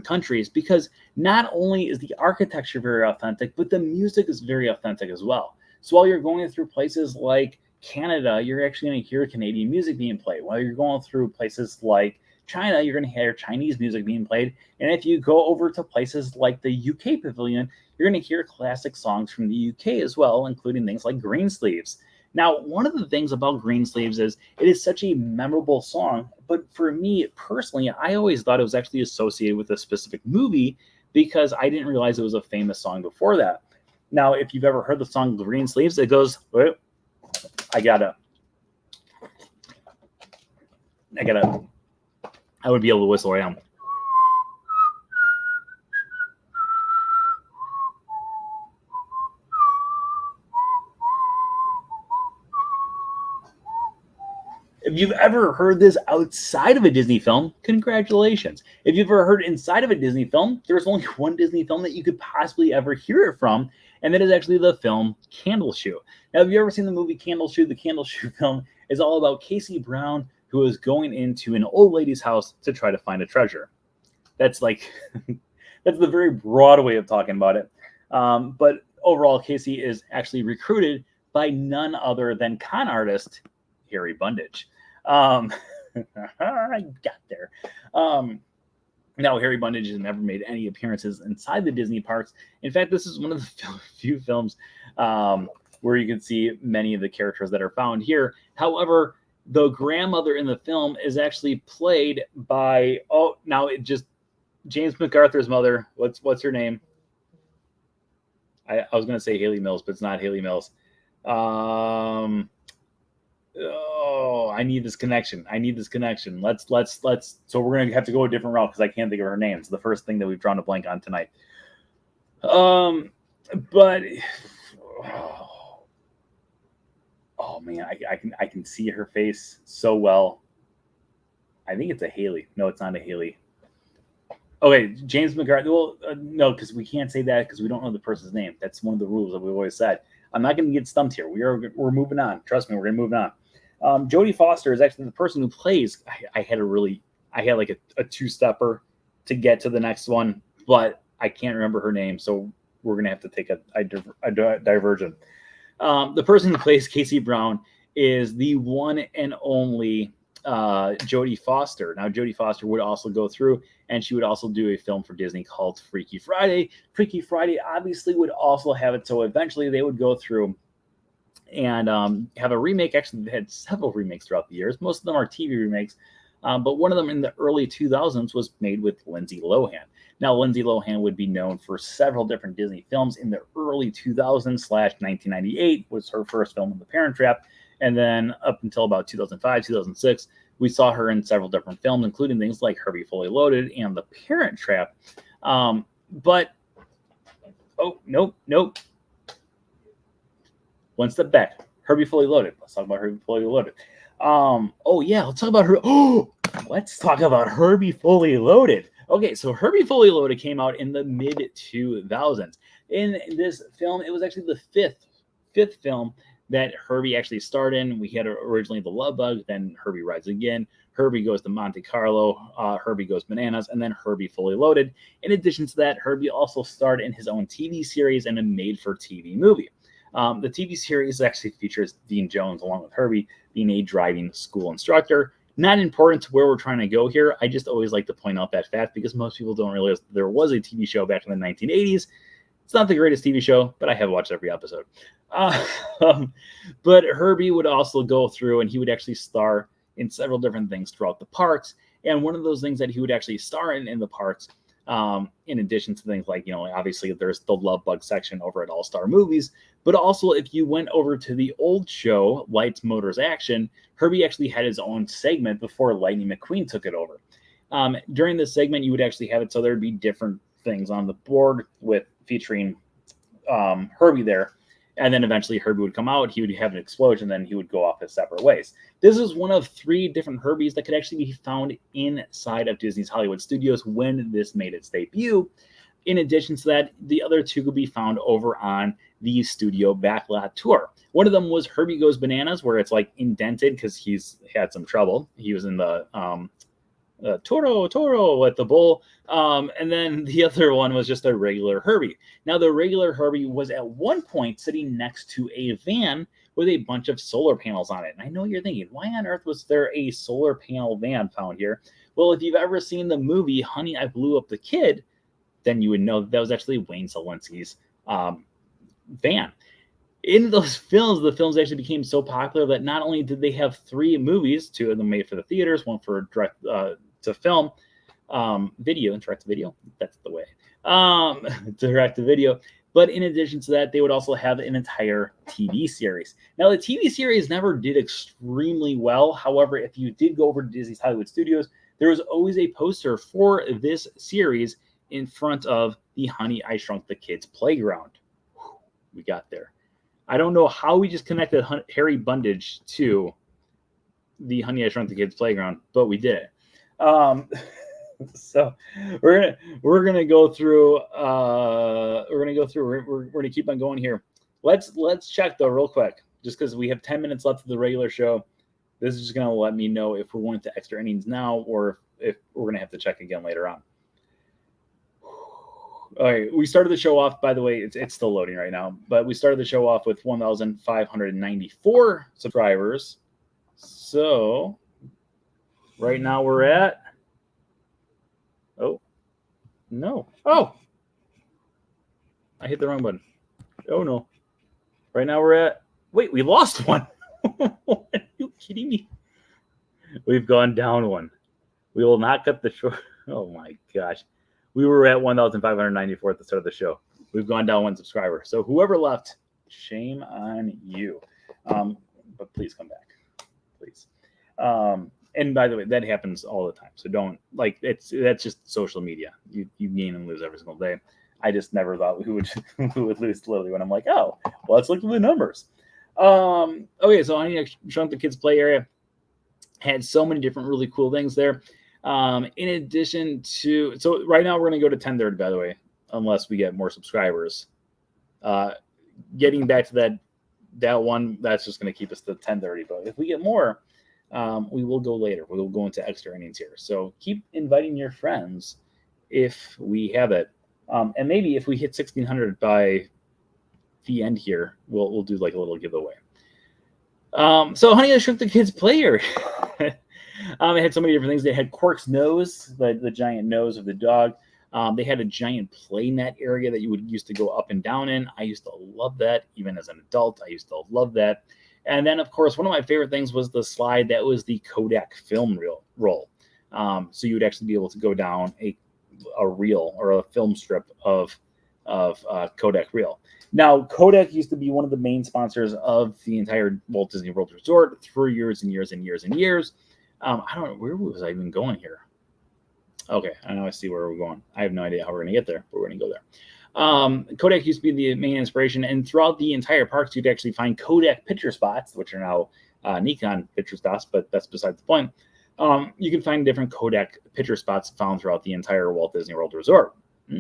countries, because not only is the architecture very authentic, but the music is very authentic as well. So while you're going through places like Canada, you're actually going to hear Canadian music being played. While you're going through places like China, you're going to hear Chinese music being played. And if you go over to places like the UK Pavilion, you're going to hear classic songs from the UK as well, including things like Greensleeves. Now, one of the things about Greensleeves is it is such a memorable song, but for me personally, I always thought it was actually associated with a specific movie because I didn't realize it was a famous song before that. Now, if you've ever heard the song Greensleeves, it goes, I would be able to whistle right now. If you've ever heard this outside of a Disney film, congratulations. If you've ever heard inside of a Disney film, there's only one Disney film that you could possibly ever hear it from, and that is actually the film Candle Shoe. Now, have you ever seen the movie Candle Shoe? The Candle Shoe film is all about Casey Brown, who is going into an old lady's house to try to find a treasure. That's like, that's the very broad way of talking about it. But overall, Casey is actually recruited by none other than con artist Harry Bundage. I got there. Now, Harry Bundage has never made any appearances inside the Disney parks. In fact, this is one of the few films where you can see many of the characters that are found here. However, the grandmother in the film is actually played by, James MacArthur's mother. What's her name? I was going to say Haley Mills, but it's not Haley Mills. I need this connection. Let's. So we're going to have to go a different route because I can't think of her name. It's the first thing that we've drawn a blank on tonight. But oh man, I can see her face so well. I think it's a Haley. No, it's not a Haley. Okay, James MacArthur. Well, no, because we can't say that because we don't know the person's name. That's one of the rules that we've always said. I'm not going to get stumped here. We're moving on. Trust me, we're going to move on. Jody Foster is actually the person who plays. I had like a two-stepper to get to the next one, but I can't remember her name, so we're going to have to take a diversion. The person who plays Casey Brown is the one and only Jody Foster. Now, Jody Foster would also go through, and she would also do a film for Disney called Freaky Friday. Freaky Friday obviously would also have it, so eventually they would go through and have a remake. Actually, they had several remakes throughout the years. Most of them are TV remakes, but one of them in the early 2000s was made with Lindsay Lohan. Now, Lindsay Lohan would be known for several different Disney films in the early 2000s/1998 was her first film in The Parent Trap. And then up until about 2005, 2006, we saw her in several different films, including things like Herbie Fully Loaded and The Parent Trap. Nope. One step back. Herbie Fully Loaded. Let's talk about Herbie Fully Loaded. Let's talk about Herbie Fully Loaded. Okay, so Herbie Fully Loaded came out in the mid-2000s. In this film, it was actually the fifth film that Herbie actually starred in. We had originally The Love Bug, then Herbie Rides Again, Herbie Goes to Monte Carlo, Herbie Goes Bananas, and then Herbie Fully Loaded. In addition to that, Herbie also starred in his own TV series and a made-for-TV movie. The TV series actually features Dean Jones along with Herbie being a driving school instructor. Not important to where we're trying to go here. I just always like to point out that fact because most people don't realize there was a TV show back in the 1980s. It's not the greatest TV show, but I have watched every episode. But Herbie would also go through and he would actually star in several different things throughout the parks. And one of those things that he would actually star in the parks, in addition to things like, obviously there's the Love Bug section over at All Star Movies, but also if you went over to the old show, Lights, Motors, Action, Herbie actually had his own segment before Lightning McQueen took it over. During this segment, you would actually have it so there'd be different things on the board with featuring Herbie there. And then eventually Herbie would come out, he would have an explosion, then he would go off his separate ways. This is one of 3 different Herbies that could actually be found inside of Disney's Hollywood Studios when this made its debut. In addition to that, the other 2 could be found over on the studio backlot tour. One of them was Herbie Goes Bananas, where it's like indented because he's had some trouble. He was in the Toro at the bull. And then the other one was just a regular Herbie. Now, the regular Herbie was at one point sitting next to a van with a bunch of solar panels on it. And I know you're thinking, why on earth was there a solar panel van found here? Well, if you've ever seen the movie Honey, I Blew Up the Kid, then you would know that was actually Wayne Szalinski's van. In those films, the films actually became so popular that not only did they have 3 movies, 2 of them made for the theaters, one for direct to film, video, direct to video, that's the way, direct to video. But in addition to that, they would also have an entire TV series. Now, the TV series never did extremely well. However, if you did go over to Disney's Hollywood Studios, there was always a poster for this series in front of the Honey, I Shrunk the Kids playground. Whew, we got there. I don't know how we just connected Harry Bundage to the Honey, I Shrunk the Kids playground, but we did it. So we're gonna go through. We're gonna keep on going here. Let's check though real quick, just because we have 10 minutes left of the regular show. This is just gonna let me know if we're going to extra innings now or if we're gonna have to check again later on. All right, we started the show off. By the way, it's still loading right now, but we started the show off with 1,594 subscribers. So right now we're at. Oh, no. Oh, I hit the wrong button. Oh, no. Right now we're at. Wait, we lost one. Are you kidding me? We've gone down one. We will not cut the short. Oh, my gosh. We were at 1,594 at the start of the show. We've gone down 1 subscriber. So whoever left, shame on you. But please come back. Please. And by the way, that happens all the time. So don't that's just social media. You gain and lose every single day. I just never thought we would lose literally when I'm like, oh, well, let's look at the numbers. Okay, so Honey, I Shrunk the Kids play area had so many different really cool things there. In addition to, so right now we're going to go to 10:30, by the way, unless we get more subscribers. Getting back to that one, that's just going to keep us to 10:30. But if we get more, we will go later. We will go into extra innings here. So keep inviting your friends if we have it. And maybe if we hit 1,600 by the end here, we'll do like a little giveaway. So Honey, I Shrunk the Kids player. It had so many different things. They had Quark's nose, the giant nose of the dog. They had a giant play net area that you would used to go up and down in. I used to love that. Even as an adult, I used to love that. And then, of course, one of my favorite things was the slide that was the Kodak film roll. So you would actually be able to go down a reel or a film strip of Kodak reel. Now, Kodak used to be one of the main sponsors of the entire Walt Disney World Resort for years and years and years and years. I don't know, where was I even going here? Okay, I know I see where we're going. I have no idea how we're going to get there, but we're going to go there. Kodak used to be the main inspiration, and throughout the entire parks, you'd actually find Kodak picture spots, which are now Nikon picture spots, but that's besides the point. You can find different Kodak picture spots found throughout the entire Walt Disney World Resort. I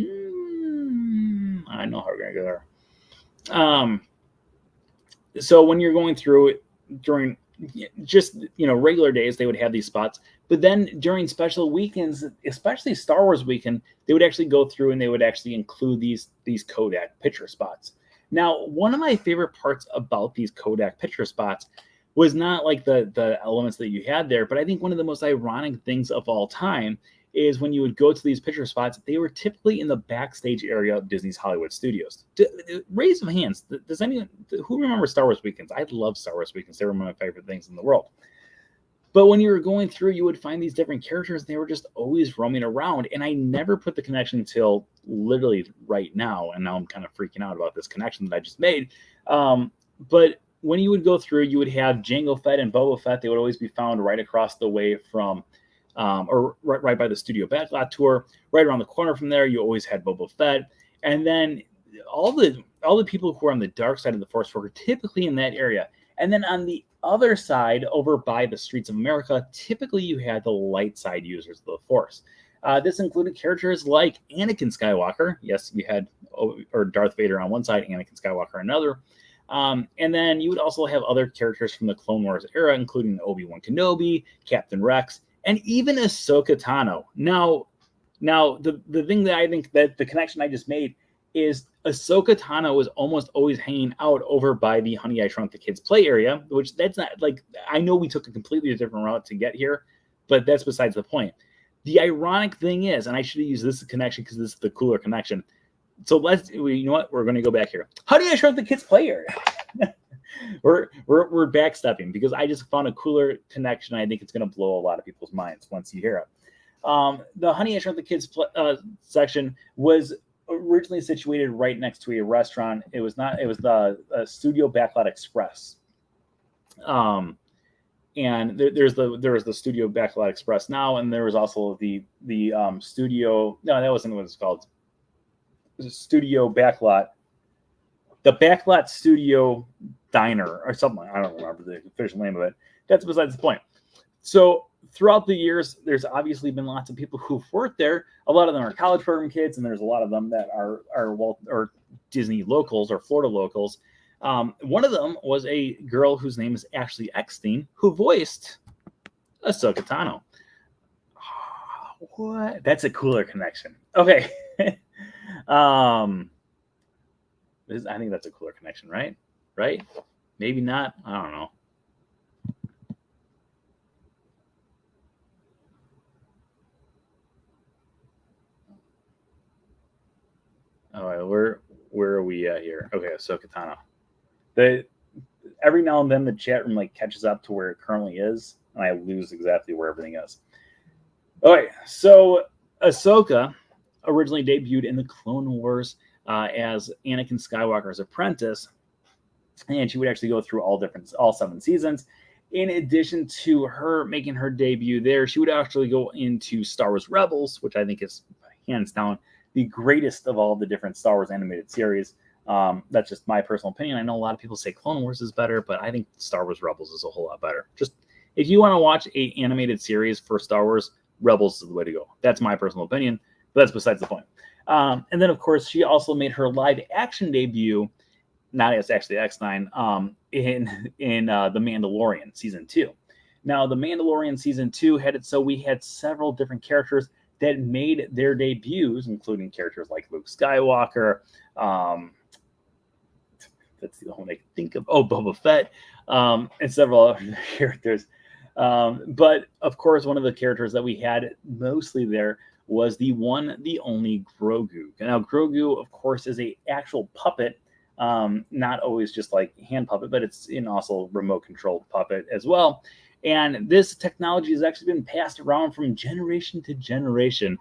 know how we're going to go there. So when you're going through it during just regular days, they would have these spots, but then during special weekends, especially Star Wars weekend, they would actually go through and they would actually include these Kodak picture spots. Now, one of my favorite parts about these Kodak picture spots was not like the elements that you had there, but I think one of the most ironic things of all time is when you would go to these picture spots, they were typically in the backstage area of Disney's Hollywood Studios. Raise of hands. Does anyone who remembers Star Wars weekends? I love Star Wars weekends. They were one of my favorite things in the world. But when you were going through, you would find these different characters. They were just always roaming around. And I never put the connection until literally right now. And now I'm kind of freaking out about this connection that I just made. But when you would go through, you would have Jango Fett and Boba Fett. They would always be found right across the way from or right by the studio backlot tour. Right around the corner from there, you always had Boba Fett, and then all the people who are on the dark side of the Force were typically in that area. And then on the other side, over by the streets of America, typically you had the light side users of the Force. This included characters like Anakin Skywalker. Yes, you had Darth Vader on one side, Anakin Skywalker on another. And then you would also have other characters from the Clone Wars era, including Obi-Wan Kenobi, Captain Rex, and even Ahsoka Tano. Now the thing that I think that the connection I just made is Ahsoka Tano was almost always hanging out over by the Honey, I Shrunk the Kids play area, which that's not like, I know we took a completely different route to get here, but that's besides the point. The ironic thing is, and I should have used this connection because this is the cooler connection. So you know what? We're going to go back here. Honey, I Shrunk the Kids play area. we're backstepping because I just found a cooler connection. I think it's going to blow a lot of people's minds once you hear it. The Honey, I Shrunk the Kids section was originally situated right next to a restaurant. It was the Studio Backlot Express. And there was the Studio Backlot Express now, and there was also the Studio. No, that wasn't what it's called. It was a Studio Backlot. The Backlot Studio Diner or something. I don't remember the official name of it. That's besides the point. So throughout the years, there's obviously been lots of people who've worked there. A lot of them are college program kids, and there's a lot of them that are Disney locals or Florida locals. One of them was a girl whose name is Ashley Eckstein, who voiced Ahsoka Tano. What? That's a cooler connection. Okay. I think that's a cooler connection, right? Right? Maybe not. I don't know. All right, where are we at here? Okay, Ahsoka Tano. Every now and then the chat room like catches up to where it currently is, and I lose exactly where everything is. Okay, so Ahsoka originally debuted in the Clone Wars as Anakin Skywalker's apprentice, and she would actually go through all 7 seasons. In addition to her making her debut there, she would actually go into Star Wars Rebels, which I think is hands down the greatest of all the different Star Wars animated series. That's just my personal opinion. I know a lot of people say Clone Wars is better, but I think Star Wars Rebels is a whole lot better. Just if you want to watch an animated series for Star Wars, Rebels is the way to go. That's my personal opinion, but that's besides the point. And then, of course, she also made her live action debut, not as actually X9, in The Mandalorian Season 2. Now, The Mandalorian Season 2 had it so we had several different characters that made their debuts, including characters like Luke Skywalker. That's the only one I can think of. Oh, Boba Fett, and several other characters. But of course, one of the characters that we had mostly there was the only Grogu. Now, Grogu, of course, is an actual puppet, not always just like hand puppet, but it's also remote controlled puppet as well. And this technology has actually been passed around from generation to generation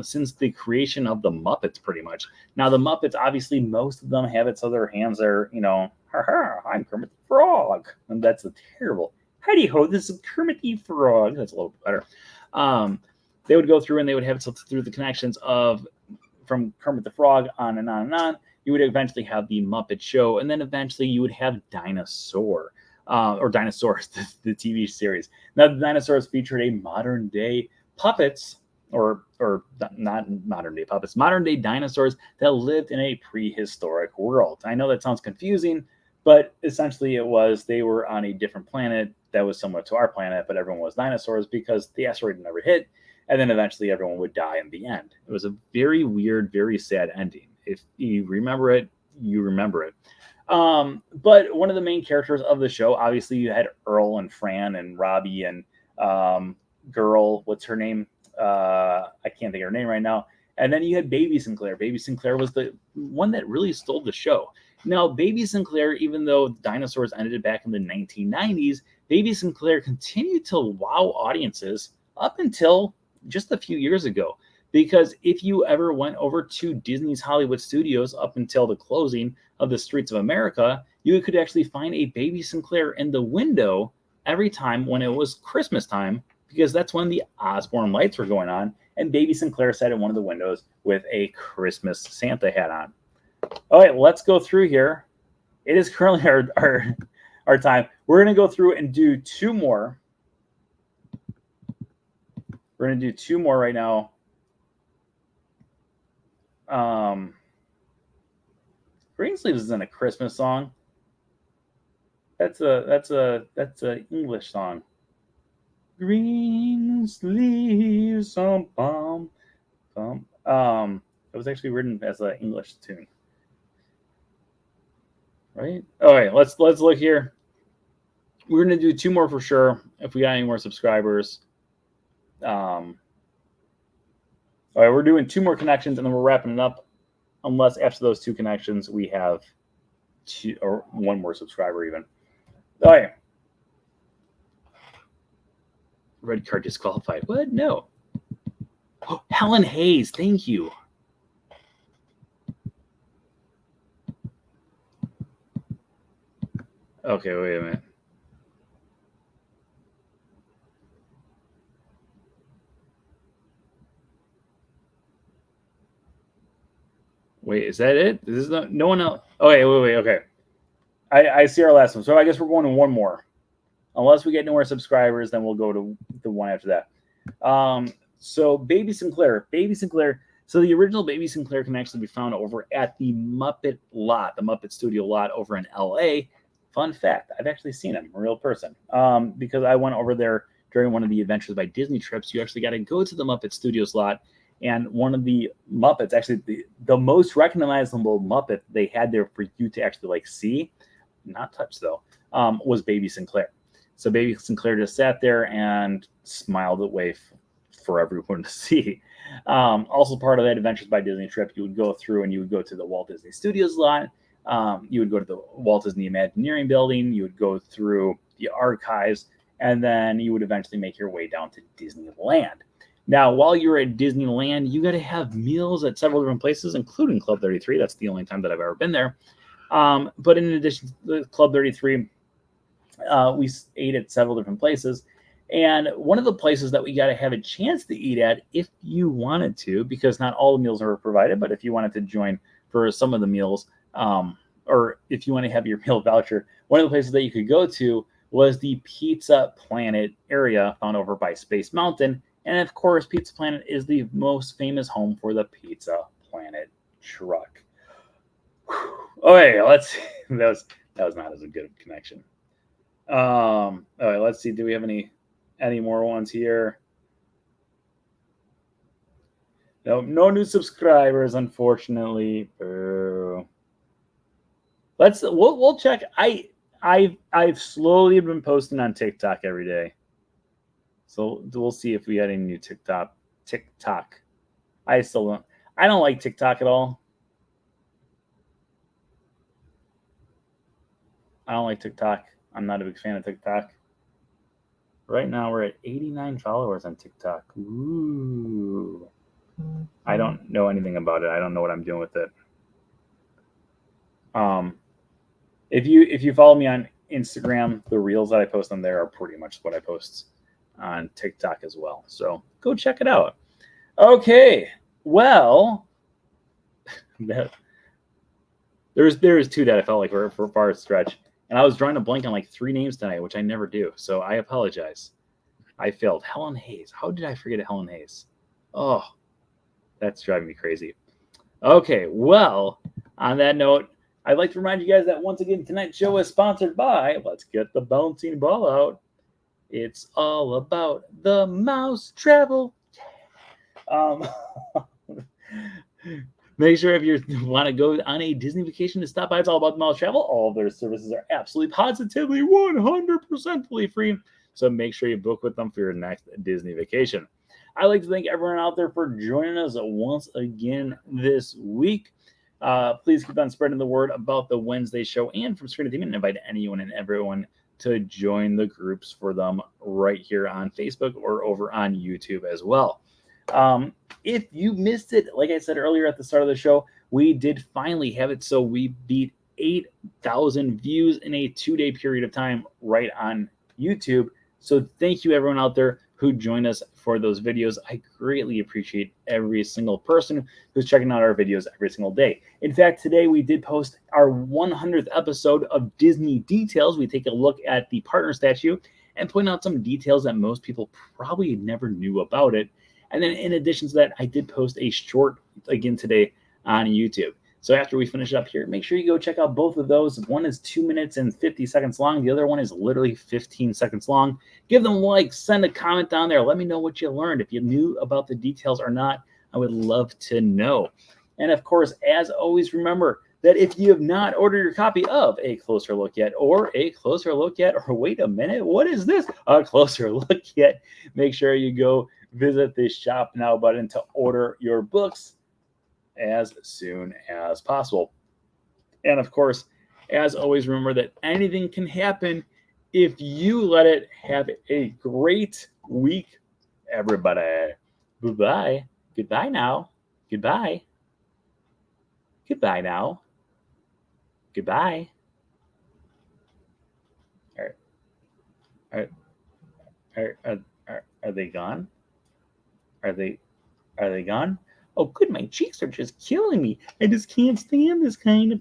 since the creation of the Muppets, pretty much. Now, the Muppets, obviously, most of them have it so their hands are, I'm Kermit the Frog. And that's terrible. Howdy ho, this is Kermit the Frog. That's a little bit better. They would go through and they would have it so through the connections from Kermit the Frog on and on and on. You would eventually have the Muppet Show, and then eventually you would have Dinosaur. Or Dinosaurs, the TV series. Now, the Dinosaurs featured a modern day puppets, or not modern day puppets, modern day dinosaurs that lived in a prehistoric world. I know that sounds confusing, but essentially they were on a different planet that was similar to our planet, but everyone was dinosaurs because the asteroid never hit, and then eventually everyone would die in the end. It was a very weird, very sad ending. If you remember it, you remember it. But one of the main characters of the show, obviously you had Earl and Fran and Robbie and girl, what's her name? I can't think of her name right now. And then you had Baby Sinclair. Baby Sinclair was the one that really stole the show. Now, Baby Sinclair, even though dinosaurs ended back in the 1990s, Baby Sinclair continued to wow audiences up until just a few years ago. Because if you ever went over to Disney's Hollywood Studios up until the closing of the Streets of America, you could actually find a Baby Sinclair in the window every time when it was Christmas time because that's when the Osborne lights were going on, and baby Sinclair sat in one of the windows with a Christmas Santa hat on. All right, let's go through here. It is currently our time. We're going to go through and do two more. We're going to do two more right now. Greensleeves isn't a Christmas song. That's a English song. Green sleeves, it was actually written as an English tune, right? All right, let's look here. We're gonna do two more for sure if we got any more subscribers. All right, we're doing two more connections and then we're wrapping it up. Unless after those two connections we have two or one more subscriber even. All right. Red card disqualified. What? No. Oh, Helen Hayes. Thank you. Okay, wait a minute. Wait, is that it? This is no one else. Oh, wait. Okay. I see our last one. So I guess we're going to one more. Unless we get no more subscribers, then we'll go to the one after that. So Baby Sinclair. So the original Baby Sinclair can actually be found over at the Muppet lot, the Muppet Studio lot over in LA. Fun fact, I've actually seen him, a real person. Because I went over there during one of the Adventures by Disney trips. You actually got to go to the Muppet Studios lot. And one of the Muppets, actually the most recognizable Muppet they had there for you to actually see, not touch though, was Baby Sinclair. So Baby Sinclair just sat there and smiled away for everyone to see. Also part of that Adventures by Disney trip, you would go through and you would go to the Walt Disney Studios lot. You would go to the Walt Disney Imagineering building. You would go through the archives, and then you would eventually make your way down to Disneyland. Now, while you're at Disneyland, you got to have meals at several different places, including Club 33. That's the only time that I've ever been there. But in addition to Club 33, we ate at several different places. And one of the places that we got to have a chance to eat at, if you wanted to, because not all the meals are provided, but if you wanted to join for some of the meals, or if you want to have your meal voucher, one of the places that you could go to was the Pizza Planet area found over by Space Mountain. And of course, Pizza Planet is the most famous home for the Pizza Planet truck. Okay, let's see. That was not as a good connection. All right, let's see. Do we have any more ones here? No new subscribers, unfortunately. Boo. We'll check. I've slowly been posting on TikTok every day. So we'll see if we had any new TikTok. I don't like TikTok at all. I don't like TikTok. I'm not a big fan of TikTok. Right now we're at 89 followers on TikTok. Ooh. I don't know anything about it. I don't know what I'm doing with it. If you follow me on Instagram, the reels that I post on there are pretty much what I post on TikTok as well. So go check it out. Okay. Well, there was two that I felt like were for far stretch. And I was drawing a blank on like 3 names tonight, which I never do. So I apologize. I failed. Helen Hayes. How did I forget Helen Hayes? Oh, that's driving me crazy. Okay, well, on that note, I'd like to remind you guys that once again, tonight's show is sponsored by Let's Get the Bouncing Ball Out. It's all about the mouse travel. Make sure if you want to go on a Disney vacation to stop by, it's all about the mouse travel. All of their services are absolutely positively 100% free. So make sure you book with them for your next Disney vacation. I'd like to thank everyone out there for joining us once again this week. Please keep on spreading the word about the Wednesday show and from Screen Entertainment, and invite anyone and everyone to join the groups for them right here on Facebook or over on YouTube as well. If you missed it, like I said earlier at the start of the show, we did finally have it. So we beat 8,000 views in a 2-day period of time right on YouTube. So thank you everyone out there who join us for those videos. I greatly appreciate every single person who's checking out our videos every single day. In fact, today we did post our 100th episode of Disney Details. We take a look at the partner statue and point out some details that most people probably never knew about it. And then in addition to that, I did post a short again today on YouTube. So after we finish up here, make sure you go check out both of those. One is 2 minutes and 50 seconds long. The other one is literally 15 seconds long. Give them a like, send a comment down there. Let me know what you learned. If you knew about the details or not, I would love to know. And of course, as always, remember that if you have not ordered your copy of A Closer Look Yet, or A Closer Look Yet, or wait a minute, what is this? A Closer Look Yet, make sure you go visit the Shop Now button to order your books as soon as possible. And of course, as always, remember that anything can happen if you let it. Have a great week, everybody. Bye-bye. Goodbye now. Goodbye. Goodbye now. Goodbye. Are they gone? Are they gone? Oh, good. My cheeks are just killing me. I just can't stand this kind of